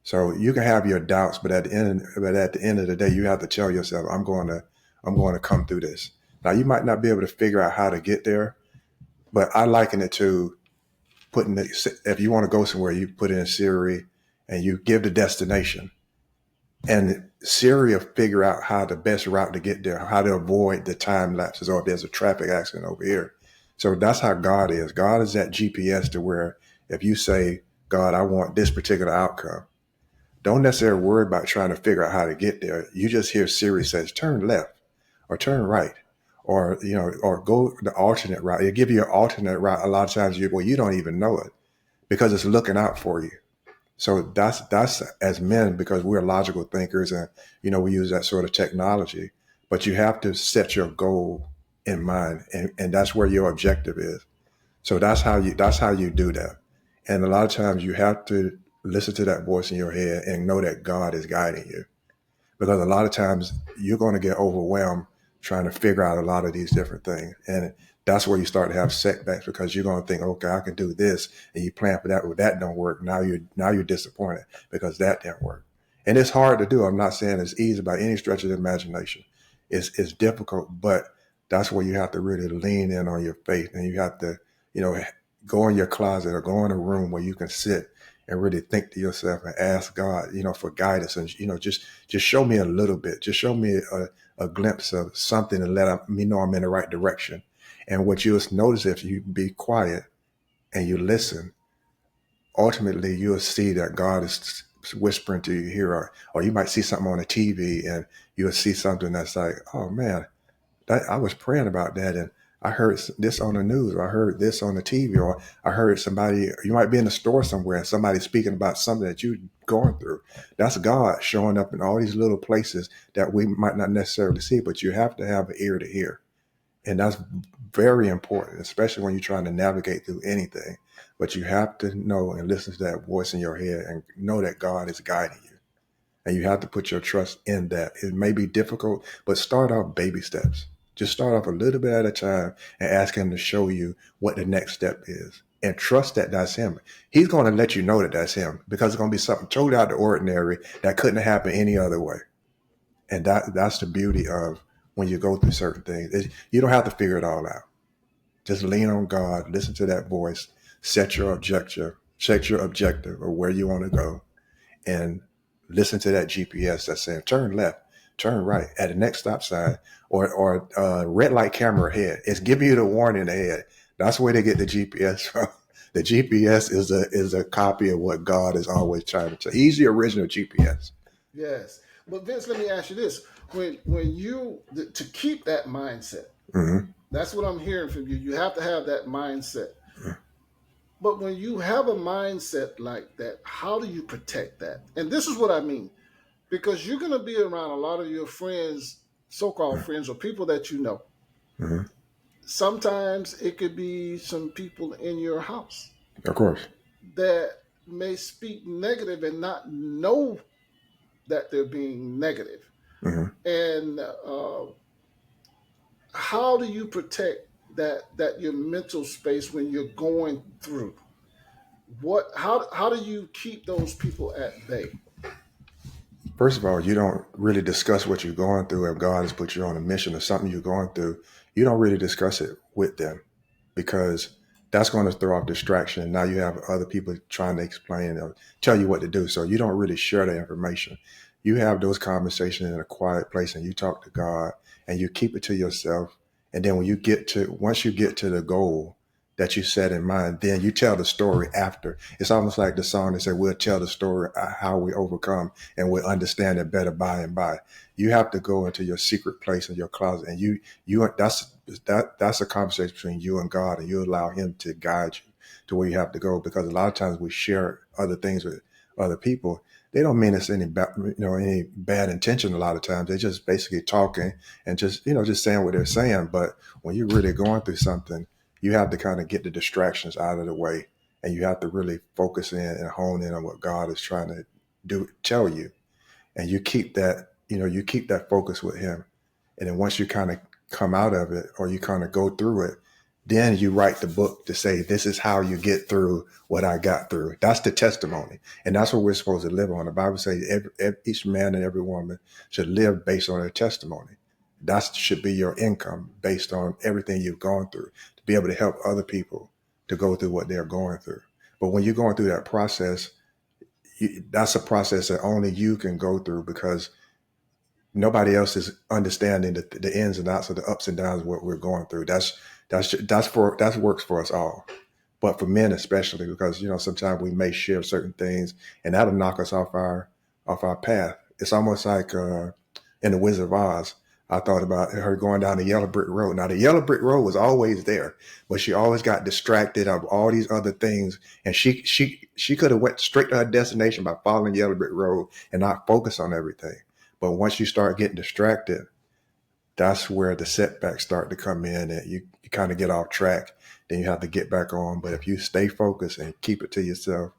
So you can have your doubts, but at the end of the day, you have to tell yourself, I'm going to come through this. Now you might not be able to figure out how to get there, but I liken it to if you want to go somewhere, you put in Siri and you give the destination, and Siri will figure out how the best route to get there, how to avoid the time lapses, or if there's a traffic accident over here. So that's how God is. God is that GPS to where if you say, God, I want this particular outcome, don't necessarily worry about trying to figure out how to get there. You just hear Siri says, turn left or turn right, or, or go the alternate route. It'll give you an alternate route. A lot of times you don't even know it because it's looking out for you. So that's as men, because we're logical thinkers and, we use that sort of technology, but you have to set your goal in mind, and that's where your objective is. So that's how you do that. And a lot of times you have to listen to that voice in your head and know that God is guiding you, because a lot of times you're going to get overwhelmed trying to figure out a lot of these different things. And that's where you start to have setbacks, because you're going to think, okay, I can do this. And you plan for that, but that don't work. Now you're disappointed because that didn't work. And it's hard to do. I'm not saying it's easy by any stretch of the imagination. It's difficult, but that's where you have to really lean in on your faith, and you have to, you know, go in your closet or go in a room where you can sit and really think to yourself and ask God, for guidance, and just show me a little bit, just show me a glimpse of something and let me know I'm in the right direction. And what you'll notice, if you be quiet and you listen, ultimately you'll see that God is whispering to you here, or you might see something on the TV and you'll see something that's like, oh man, I was praying about that, and I heard this on the news, or I heard this on the TV, or I heard somebody. You might be in a store somewhere and somebody's speaking about something that you're going through. That's God showing up in all these little places that we might not necessarily see, but you have to have an ear to hear. And that's very important, especially when you're trying to navigate through anything. But you have to know and listen to that voice in your head and know that God is guiding you. And you have to put your trust in that. It may be difficult, but start off baby steps. Just start off a little bit at a time and ask him to show you what the next step is. And trust that that's him. He's going to let you know that that's him, because it's going to be something totally out of the ordinary that couldn't happen any other way. And that's the beauty of when you go through certain things. You don't have to figure it all out. Just lean on God, listen to that voice, set your objective of where you want to go, and listen to that GPS that's saying turn left, turn right at the next stop sign, or red light camera ahead. It's giving you the warning ahead. That's where they get the GPS from. The GPS is a copy of what God is always trying to tell. He's the original GPS. Yes. But Vince, let me ask you this: when you to keep that mindset, Mm-hmm. that's what I'm hearing from you. You have to have that mindset. Mm-hmm. But when you have a mindset like that, how do you protect that? And this is what I mean, because you're going to be around a lot of your friends, so-called mm-hmm. friends, or people that you know. Mm-hmm. Sometimes it could be some people in your house, of course, that may speak negative and not know that they're being negative. Mm-hmm. And how do you protect that your mental space when you're going through? How do you keep those people at bay? First of all, you don't really discuss what you're going through. If God has put you on a mission or something you're going through, you don't really discuss it with them, because that's going to throw off distraction. Now you have other people trying to explain or tell you what to do. So you don't really share the information. You have those conversations in a quiet place and you talk to God and you keep it to yourself. And then once you get to the goal that you set in mind, then you tell the story after. It's almost like the song that said, we'll tell the story how we overcome and we'll understand it better by and by. You have to go into your secret place in your closet, and that's a conversation between you and God, and you allow him to guide you to where you have to go. Because a lot of times we share other things with other people. They don't mean it's any bad intention. A lot of times they're just basically talking and just saying what they're saying. But when you're really going through something, you have to kind of get the distractions out of the way, and you have to really focus in and hone in on what God is trying to tell you. And you keep that focus with him. And then once you kind of come out of it, or you kind of go through it, then you write the book to say, this is how you get through what I got through. That's the testimony. And that's what we're supposed to live on. The Bible says each man and every woman should live based on their testimony. That should be your income, based on everything you've gone through, to be able to help other people to go through what they're going through. But when you're going through that process, that's a process that only you can go through, because nobody else is understanding the ins and outs of the ups and downs of what we're going through. That works for us all, but for men especially, because sometimes we may share certain things and that'll knock us off our path. It's almost like in the Wizard of Oz. I thought about her going down the yellow brick road. Now the yellow brick road was always there, but she always got distracted of all these other things, and she could have went straight to her destination by following the yellow brick road and not focus on everything. But once you start getting distracted, that's where the setbacks start to come in, and you kind of get off track. Then you have to get back on. But if you stay focused and keep it to yourself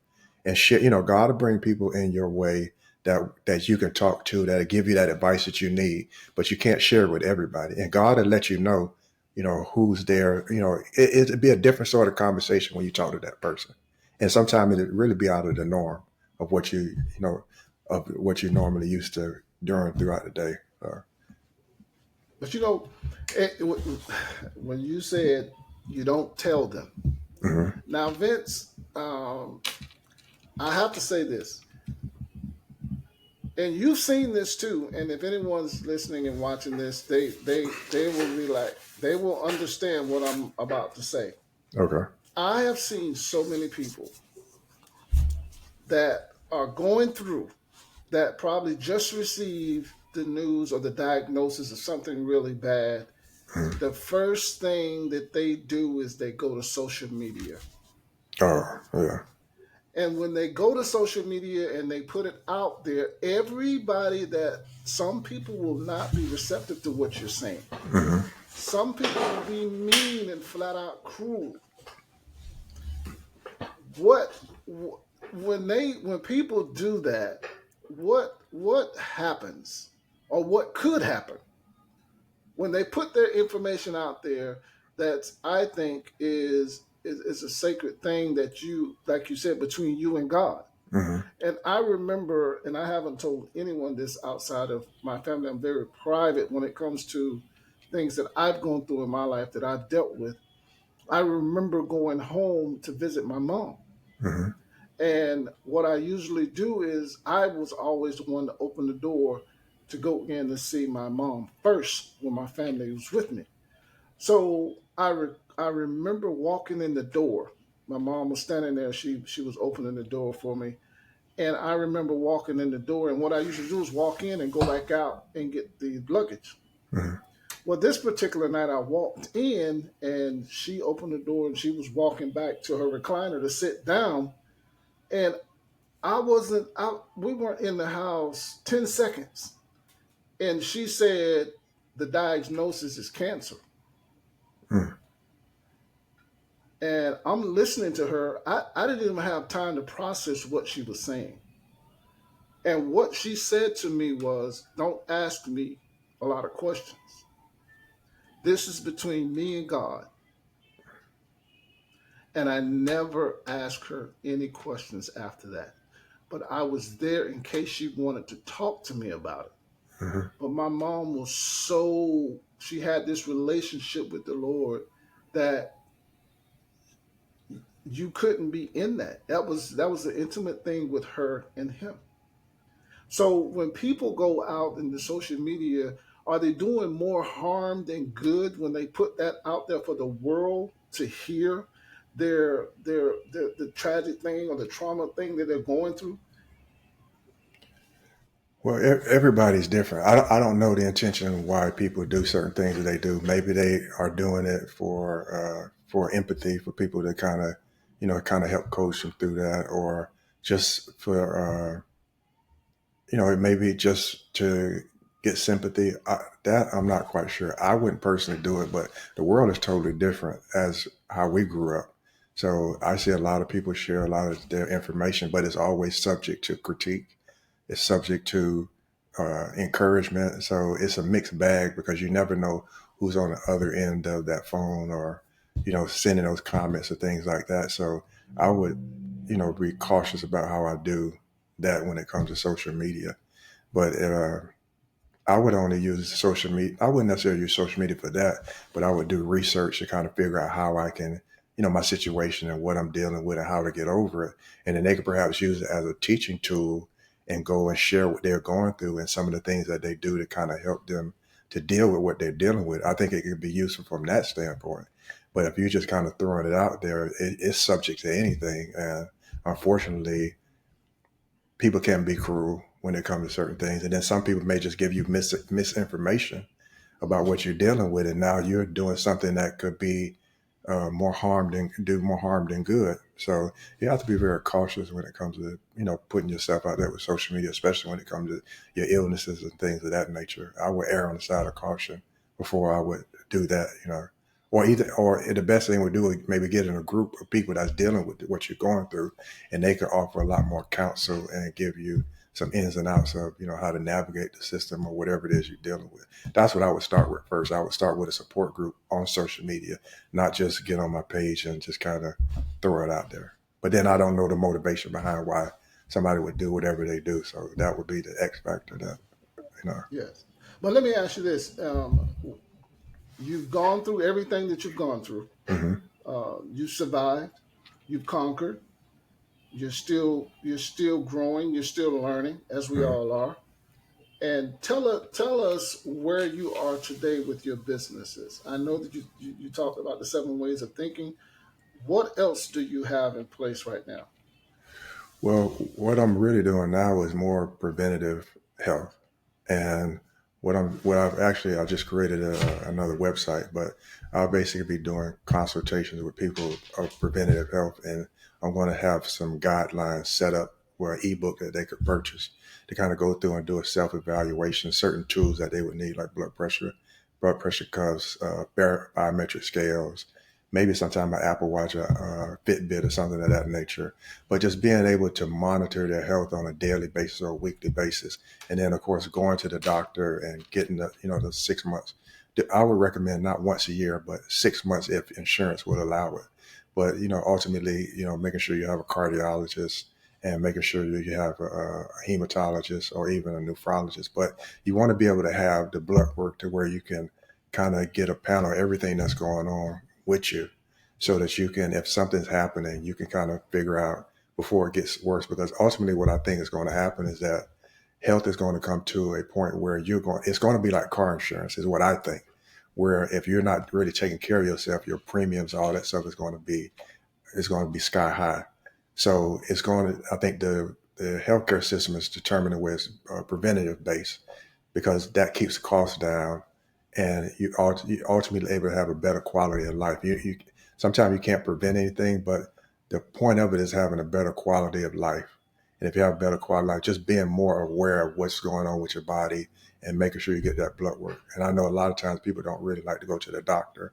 and share, God will bring people in your way that you can talk to, that'll give you that advice that you need, but you can't share it with everybody. And God will let you know who's there. It'd be a different sort of conversation when you talk to that person. And sometimes it'd really be out of the norm of what you normally used to throughout the day. But when you said you don't tell them, mm-hmm. Now Vince, I have to say this, and you've seen this too. And if anyone's listening and watching this, they will be like, they will understand what I'm about to say. Okay. I have seen so many people that are going through, that probably just received the news or the diagnosis of something really bad. Mm. The first thing that they do is they go to social media. Oh, yeah. And when they go to social media and they put it out there, some people will not be receptive to what you're saying. Mm-hmm. Some people will be mean and flat out cruel. What when people do that, what happens or what could happen when they put their information out there that I think is a sacred thing that you, like you said, between you and God. Hmm. And I remember, and I haven't told anyone this outside of my family. I'm very private when it comes to things that I've gone through in my life that I've dealt with. I remember going home to visit my mom. Hmm. And what I usually do is I was always the one to open the door to go in to see my mom first when my family was with me. So I remember walking in the door. My mom was standing there. She was opening the door for me. And I remember walking in the door. And what I usually do is walk in and go back out and get the luggage. Hmm. Well, this particular night I walked in and she opened the door and she was walking back to her recliner to sit down. And I wasn't out, we weren't in the house 10 seconds. And she said, the diagnosis is cancer. Hmm. And I'm listening to her. I didn't even have time to process what she was saying. And what she said to me was, don't ask me a lot of questions. This is between me and God. And I never asked her any questions after that. But I was there in case she wanted to talk to me about it. Hmm. But my mom was so, she had this relationship with the Lord that you couldn't be in that. That was an intimate thing with her and him. So when people go out in the social media, are they doing more harm than good when they put that out there for the world to hear their the tragic thing or the trauma thing that they're going through? Well, everybody's different. I don't know the intention why people do certain things that they do. Maybe they are doing it for empathy, for people to kind of, kind of help coach them through that, or just for it may be just to get sympathy. That I'm not quite sure. I wouldn't personally do it, but the world is totally different as how we grew up. So I see a lot of people share a lot of their information, but it's always subject to critique. It's subject to encouragement. So it's a mixed bag because you never know who's on the other end of that phone or, sending those comments or things like that. So I would, be cautious about how I do that when it comes to social media. But I would only use social media. I wouldn't necessarily use social media for that, but I would do research to kind of figure out how I can, my situation and what I'm dealing with and how to get over it. And then they could perhaps use it as a teaching tool and go and share what they're going through and some of the things that they do to kind of help them to deal with what they're dealing with. I think it could be useful from that standpoint. But if you're just kind of throwing it out there, it's subject to anything. And unfortunately, people can be cruel when it comes to certain things. And then some people may just give you misinformation about what you're dealing with. And now you're doing something that could be more harm than good. So you have to be very cautious when it comes to, putting yourself out there with social media, especially when it comes to your illnesses and things of that nature. I would err on the side of caution before I would do that. Or the best thing we do is maybe get in a group of people that's dealing with what you're going through, and they can offer a lot more counsel and give you some ins and outs of how to navigate the system or whatever it is you're dealing with. That's what I would start with first. I would start with a support group on social media, not just get on my page and just kind of throw it out there. But then I don't know the motivation behind why somebody would do whatever they do. So that would be the X factor that you know. Yes. But let me ask you this. You've gone through everything that you've gone through. Hmm. You survived. You've conquered. You're still growing. You're still learning, as we Hmm. all are. And tell us where you are today with your businesses. I know that you talked about the 7 ways of thinking. What else do you have in place right now? Well, what I'm really doing now is more preventative health. And I just created another website, but I'll basically be doing consultations with people of preventative health, and I'm going to have some guidelines set up where an ebook that they could purchase to kind of go through and do a self evaluation, certain tools that they would need like blood pressure blood pressure cuffs, biometric scales, maybe sometime an Apple Watch, a Fitbit or something of that nature. But just being able to monitor their health on a daily basis or a weekly basis. And then, of course, going to the doctor and getting the 6 months. I would recommend not once a year, but 6 months if insurance would allow it. But, ultimately, making sure you have a cardiologist and making sure that you have a hematologist or even a nephrologist. But you want to be able to have the blood work to where you can kind of get a panel of everything that's going on with you so that you can, if something's happening, you can kind of figure out before it gets worse. Because ultimately what I think is going to happen is that health is going to come to a point where it's going to be like car insurance is what I think, where if you're not really taking care of yourself, your premiums, all that stuff is going to be sky high. So I think the healthcare system is determining where it's preventative based because that keeps the costs down and you ultimately able to have a better quality of life. Sometimes you can't prevent anything, but the point of it is having a better quality of life. And if you have a better quality of life, just being more aware of what's going on with your body and making sure you get that blood work. And I know a lot of times people don't really like to go to the doctor,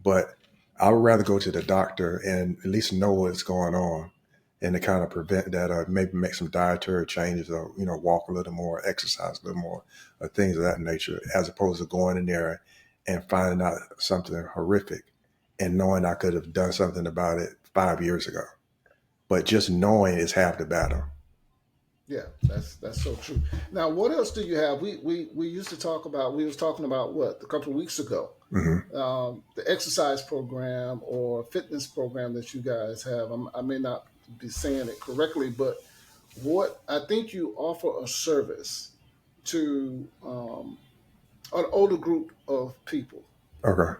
but I would rather go to the doctor and at least know what's going on and to kind of prevent that or maybe make some dietary changes or, walk a little more, exercise a little more, or things of that nature, as opposed to going in there and finding out something horrific and knowing I could have done something about it 5 years ago. But just knowing is half the battle. Yeah, that's so true. Now, what else do you have? We used to talk about. We was talking about what a couple of weeks ago, the exercise program or fitness program that you guys have. I may not be saying it correctly, but what I think you offer a service to an older group of people. Okay.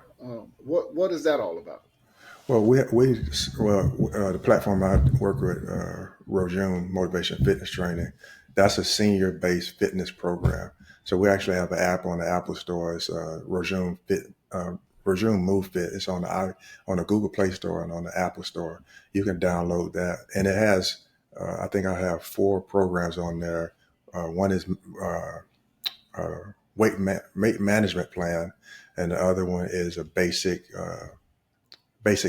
What is that all about? Well, the platform I work with, Rojun Motivation Fitness Training, that's a senior-based fitness program. So we actually have an app on the Apple Store. It's Rojun Move Fit. It's on the Google Play Store and on the Apple Store. You can download that, and it has. I think I have 4 programs on there. One is weight management plan, and the other one is a basic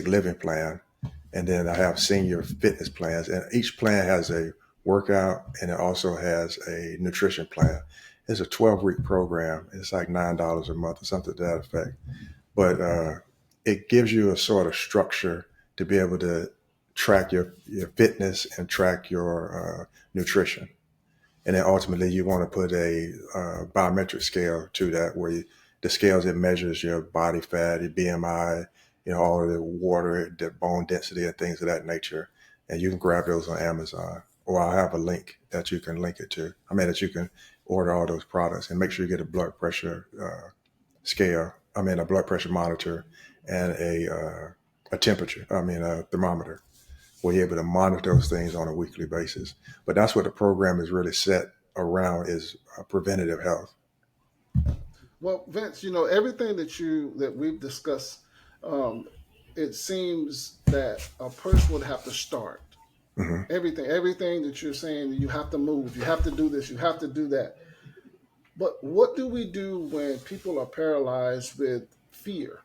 living plan. And then I have senior fitness plans, and each plan has a workout and it also has a nutrition plan. It's a 12-week program. It's like $9 a month or something to that effect. But it gives you a sort of structure to be able to track your fitness and track your nutrition. And then ultimately you want to put a biometric scale to that where the scales, it measures your body fat, your BMI, all of the water, the bone density and things of that nature. And you can grab those on Amazon, or I'll have a link that you can link it to. that you can order all those products and make sure you get a blood pressure scale. A blood pressure monitor and a temperature. A thermometer, where you're able to monitor those things on a weekly basis. But that's what the program is really set around is preventative health. Well, Vince, everything that we've discussed, it seems that a person would have to start. Mm-hmm. Everything that you're saying, you have to move, you have to do this, you have to do that. But what do we do when people are paralyzed with fear?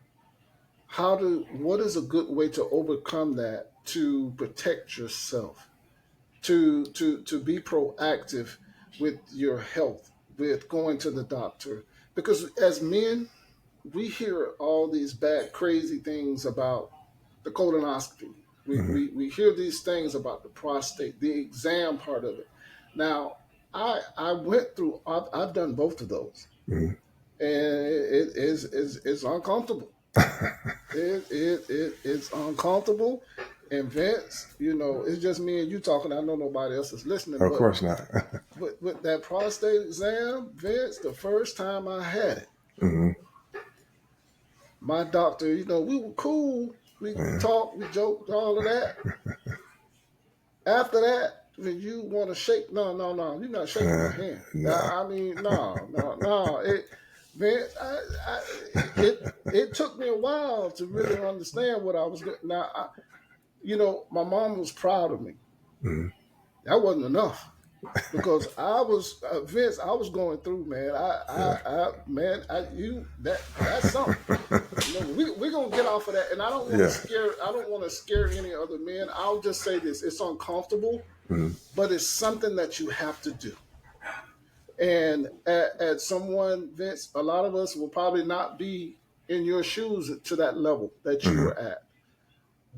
What is a good way to overcome that, to protect yourself, to be proactive with your health, with going to the doctor? Because as men, we hear all these bad, crazy things about the colonoscopy. We hear these things about the prostate, the exam part of it. Now, I went through. I've done both of those, Mm-hmm. and it's uncomfortable. It's uncomfortable. And Vince, it's just me and you talking. I know nobody else is listening. Of course not. with that prostate exam, Vince, the first time I had it, Mm-hmm. my doctor, we were cool. We talked, we joked, all of that. After that, when you want to shake, no, you're not shaking my hand. No. No. It took me a while to really understand what I was doing. Now, my mom was proud of me. Mm-hmm. That wasn't enough. because I was Vince. I was going through, man. Yeah. Man, that's something. You know, we're gonna get off of that, and I don't want to Yeah. scare. I don't want to scare any other men. I'll just say this: it's uncomfortable, Mhm. but it's something that you have to do. And at someone, Vince, a lot of us will probably not be in your shoes to that level that you Mhm. were at.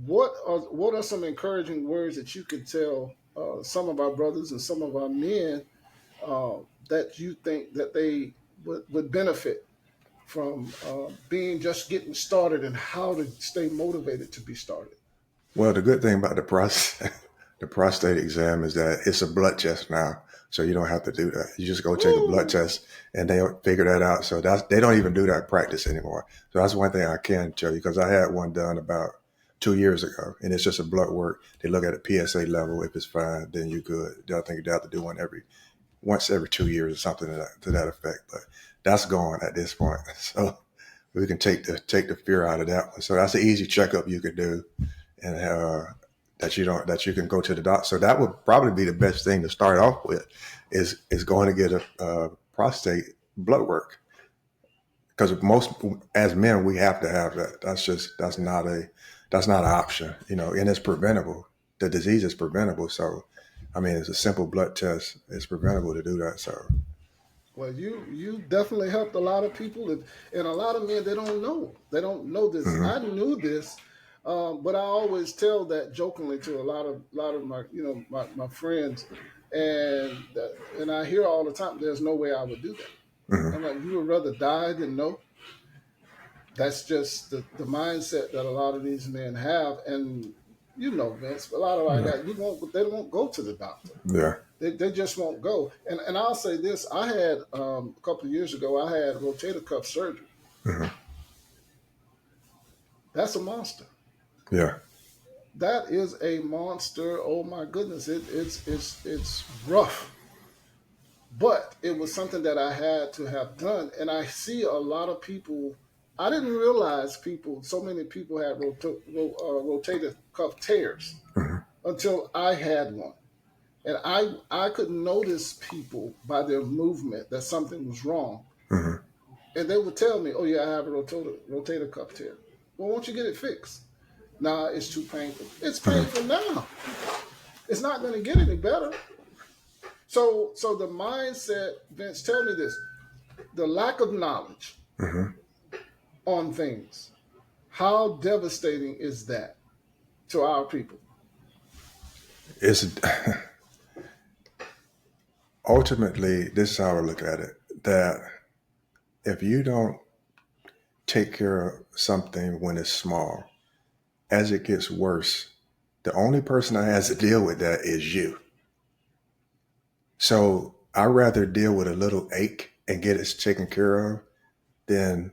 What are some encouraging words that you could tell some of our brothers and some of our men uh, that you think that they would benefit from being just getting started and how to stay motivated to be started? Well, the good thing about the prostate exam is that it's a blood test now, so you don't have to do that. You just go take a blood Woo! test, and they figure that out. So they don't even do that in practice anymore. So that's one thing I can tell you because I had one done about 2 years ago, and it's just a blood work. They look at a PSA level. If it's fine, then you good. I think you have to do one once every 2 years or something to that effect. But that's gone at this point. So we can take the fear out of that one. So that's an easy checkup you could do, and that you can go to the doctor. So that would probably be the best thing to start off with, is going to get a prostate blood work, because most as men we have to have that. That's not an option, and it's preventable. The disease is preventable. So, I mean, it's a simple blood test. It's preventable to do that. So, Well, you definitely helped a lot of people, and a lot of men they don't know. They don't know this. mhm. I knew this, but I always tell that jokingly to a lot of my my friends, and I hear all the time. There's no way I would do that. Mhm. I'm like, you would rather die than know. That's just the mindset that a lot of these men have, and Vince, a lot of our Yeah. guys, they won't go to the doctor. Yeah. They just won't go. And I'll say this: I had a couple of years ago, I had rotator cuff surgery. Mhm. That's a monster. Yeah. That is a monster. Oh my goodness, it's rough. But it was something that I had to have done, and I see a lot of people. I didn't realize so many people had rotator cuff tears Mhm. until I had one. And I could notice people by their movement that something was wrong. Mhm. And they would tell me, oh, yeah, I have a rotator cuff tear. Well, won't you get it fixed? Nah, it's too painful. It's Mhm. painful now. It's not going to get any better. So the mindset, Vince, tell me this: the lack of knowledge Mhm. on things. How devastating is that to our people? It's ultimately, this is how I look at it, that if you don't take care of something when it's small, as it gets worse, the only person that has to deal with that is you. So I rather deal with a little ache and get it taken care of than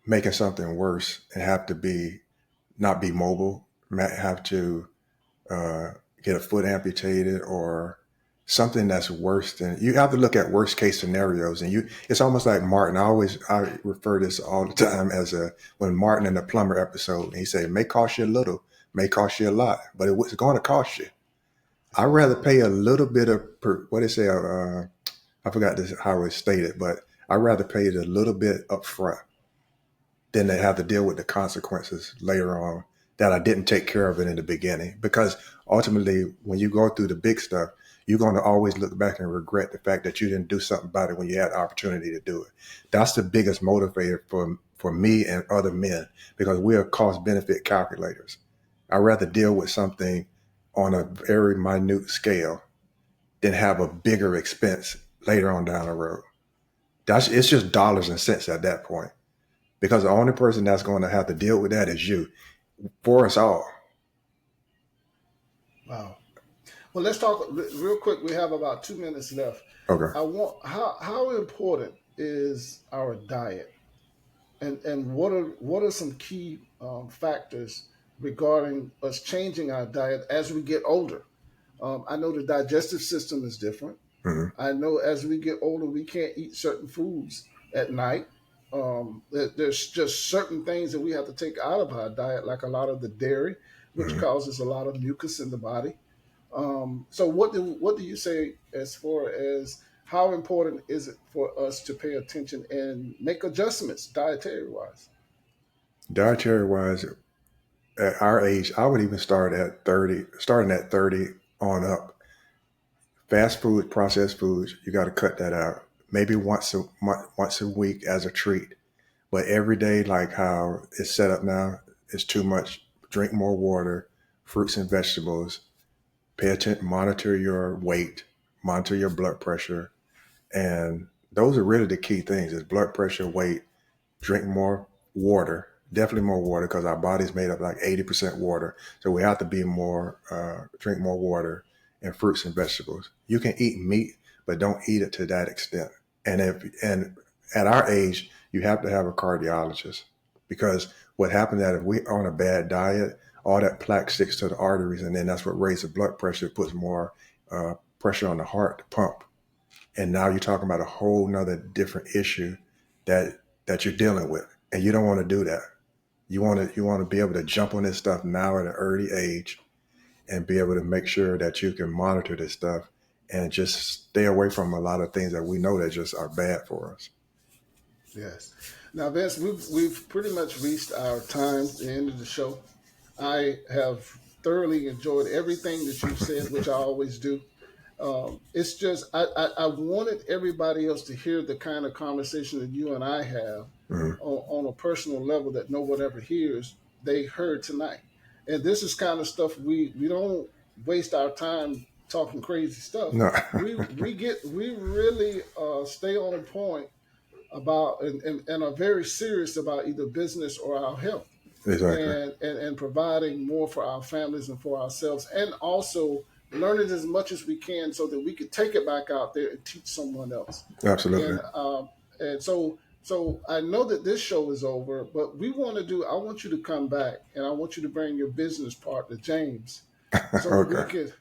making something worse and have to be not be mobile, have to uh, get a foot amputated or something that's worse than. You have to look at worst case scenarios, and it's almost like Martin. I refer this all the time as when Martin in the plumber episode, and he said, may cost you a little, may cost you a lot, but it's going to cost you. I'd rather pay a little bit of what they say. I forgot this how it's stated, but I'd rather pay it a little bit up front than to have to deal with the consequences later on that I didn't take care of it in the beginning. Because ultimately, when you go through the big stuff, you're going to always look back and regret the fact that you didn't do something about it when you had the opportunity to do it. That's the biggest motivator for me and other men, because we are cost benefit calculators. I'd rather deal with something on a very minute scale than have a bigger expense later on down the road. It's just dollars and cents at that point, because the only person that's going to have to deal with that is you, for us all. Wow. Well, let's talk real quick. We have about 2 minutes left. Okay. I want how important is our diet, and what are some key factors regarding us changing our diet as we get older? I know the digestive system is different. Hmm. I know as we get older, we can't eat certain foods at night. There's just certain things that we have to take out of our diet, like a lot of the dairy, which Hmm. causes a lot of mucus in the body. So what do you say as far as how important is it for us to pay attention and make adjustments dietary wise? Dietary wise, at our age, I would even start at 30, starting at 30 on up. Fast food, processed foods, you got to cut that out. Maybe once a month, once a week as a treat. But every day, like how it's set up now, is too much. Drink more water, fruits and vegetables. Pay attention, monitor your weight, monitor your blood pressure. And those are really the key things is blood pressure, weight, drink more water, definitely more water because our body's made up like 80% water. So we have to be more, drink more water and fruits and vegetables. You can eat meat, but don't eat it to that extent. And at our age, you have to have a cardiologist because what happens is if we're on a bad diet, all that plaque sticks to the arteries, and then that's what raises the blood pressure, puts more pressure on the heart to pump. And now you're talking about a whole nother different issue that you're dealing with, and you don't want to do that. You want to be able to jump on this stuff now at an early age, and be able to make sure that you can monitor this stuff and just stay away from a lot of things that we know that just are bad for us. Yes. Now, Vince, we've pretty much reached our time, the end of the show. I have thoroughly enjoyed everything that you've said, which I always do. It's just I wanted everybody else to hear the kind of conversation that you and I have on a personal level that no one ever hears. They heard tonight, and this is kind of stuff we don't waste our time talking crazy stuff. No. we really stay on a point about and are very serious about either business or our health. Exactly. And providing more for our families and for ourselves, and also learning as much as we can so that we could take it back out there and teach someone else. Absolutely. And so I know that this show is over, but I want you to come back, and I want you to bring your business partner, James. So Okay. we could,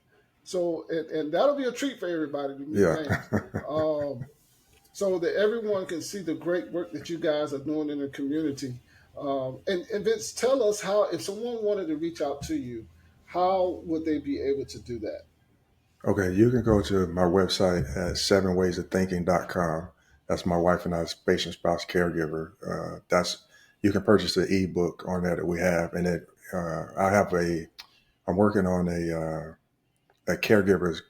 and that'll be a treat for everybody to meet Yeah. James. So that everyone can see the great work that you guys are doing in the community. And Vince, tell us how, if someone wanted to reach out to you, how would they be able to do that? Okay, you can go to my website at 7waysofthinking.com. That's my wife and I's patient spouse caregiver. You can purchase the ebook on there that we have, and I'm working on a caregiver's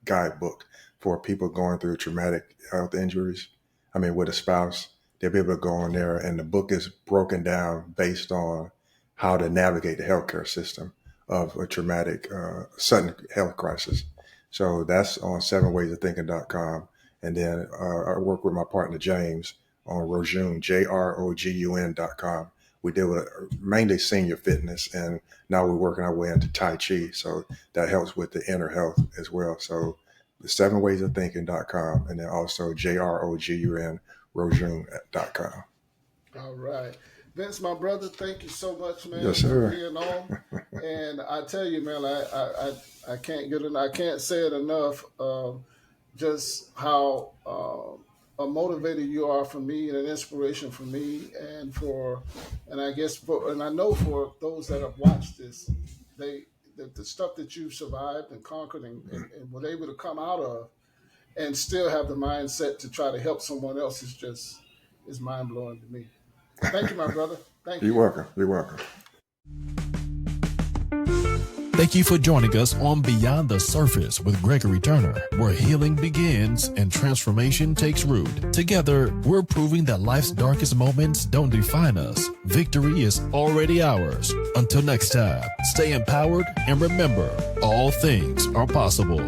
guidebook for people going through traumatic health injuries. I mean, with a spouse, they'll be able to go on there, and the book is broken down based on how to navigate the healthcare system of a traumatic, sudden health crisis. So that's on 7waysofthinking.com. And then I work with my partner, James, on Rogun, JROGUN.com. We deal with mainly senior fitness, and now we're working our way into Tai Chi. So that helps with the inner health as well. So the 7waysofthinking.com, and then also JROGUN, Rogun.com. All right. Vince, my brother, thank you so much, man, Yes, for sir. being on. And I tell you, man, I can't say it enough. Just how a motivator you are for me, and an inspiration for me, and I know for those that have watched this, the stuff that you've survived and conquered and were able to come out of, and still have the mindset to try to help someone else is mind blowing to me. Thank you, my brother. Thank you. You're welcome. You're welcome. Thank you for joining us on Beyond the Surface with Gregory Turner, where healing begins and transformation takes root. Together, we're proving that life's darkest moments don't define us. Victory is already ours. Until next time, stay empowered and remember, all things are possible.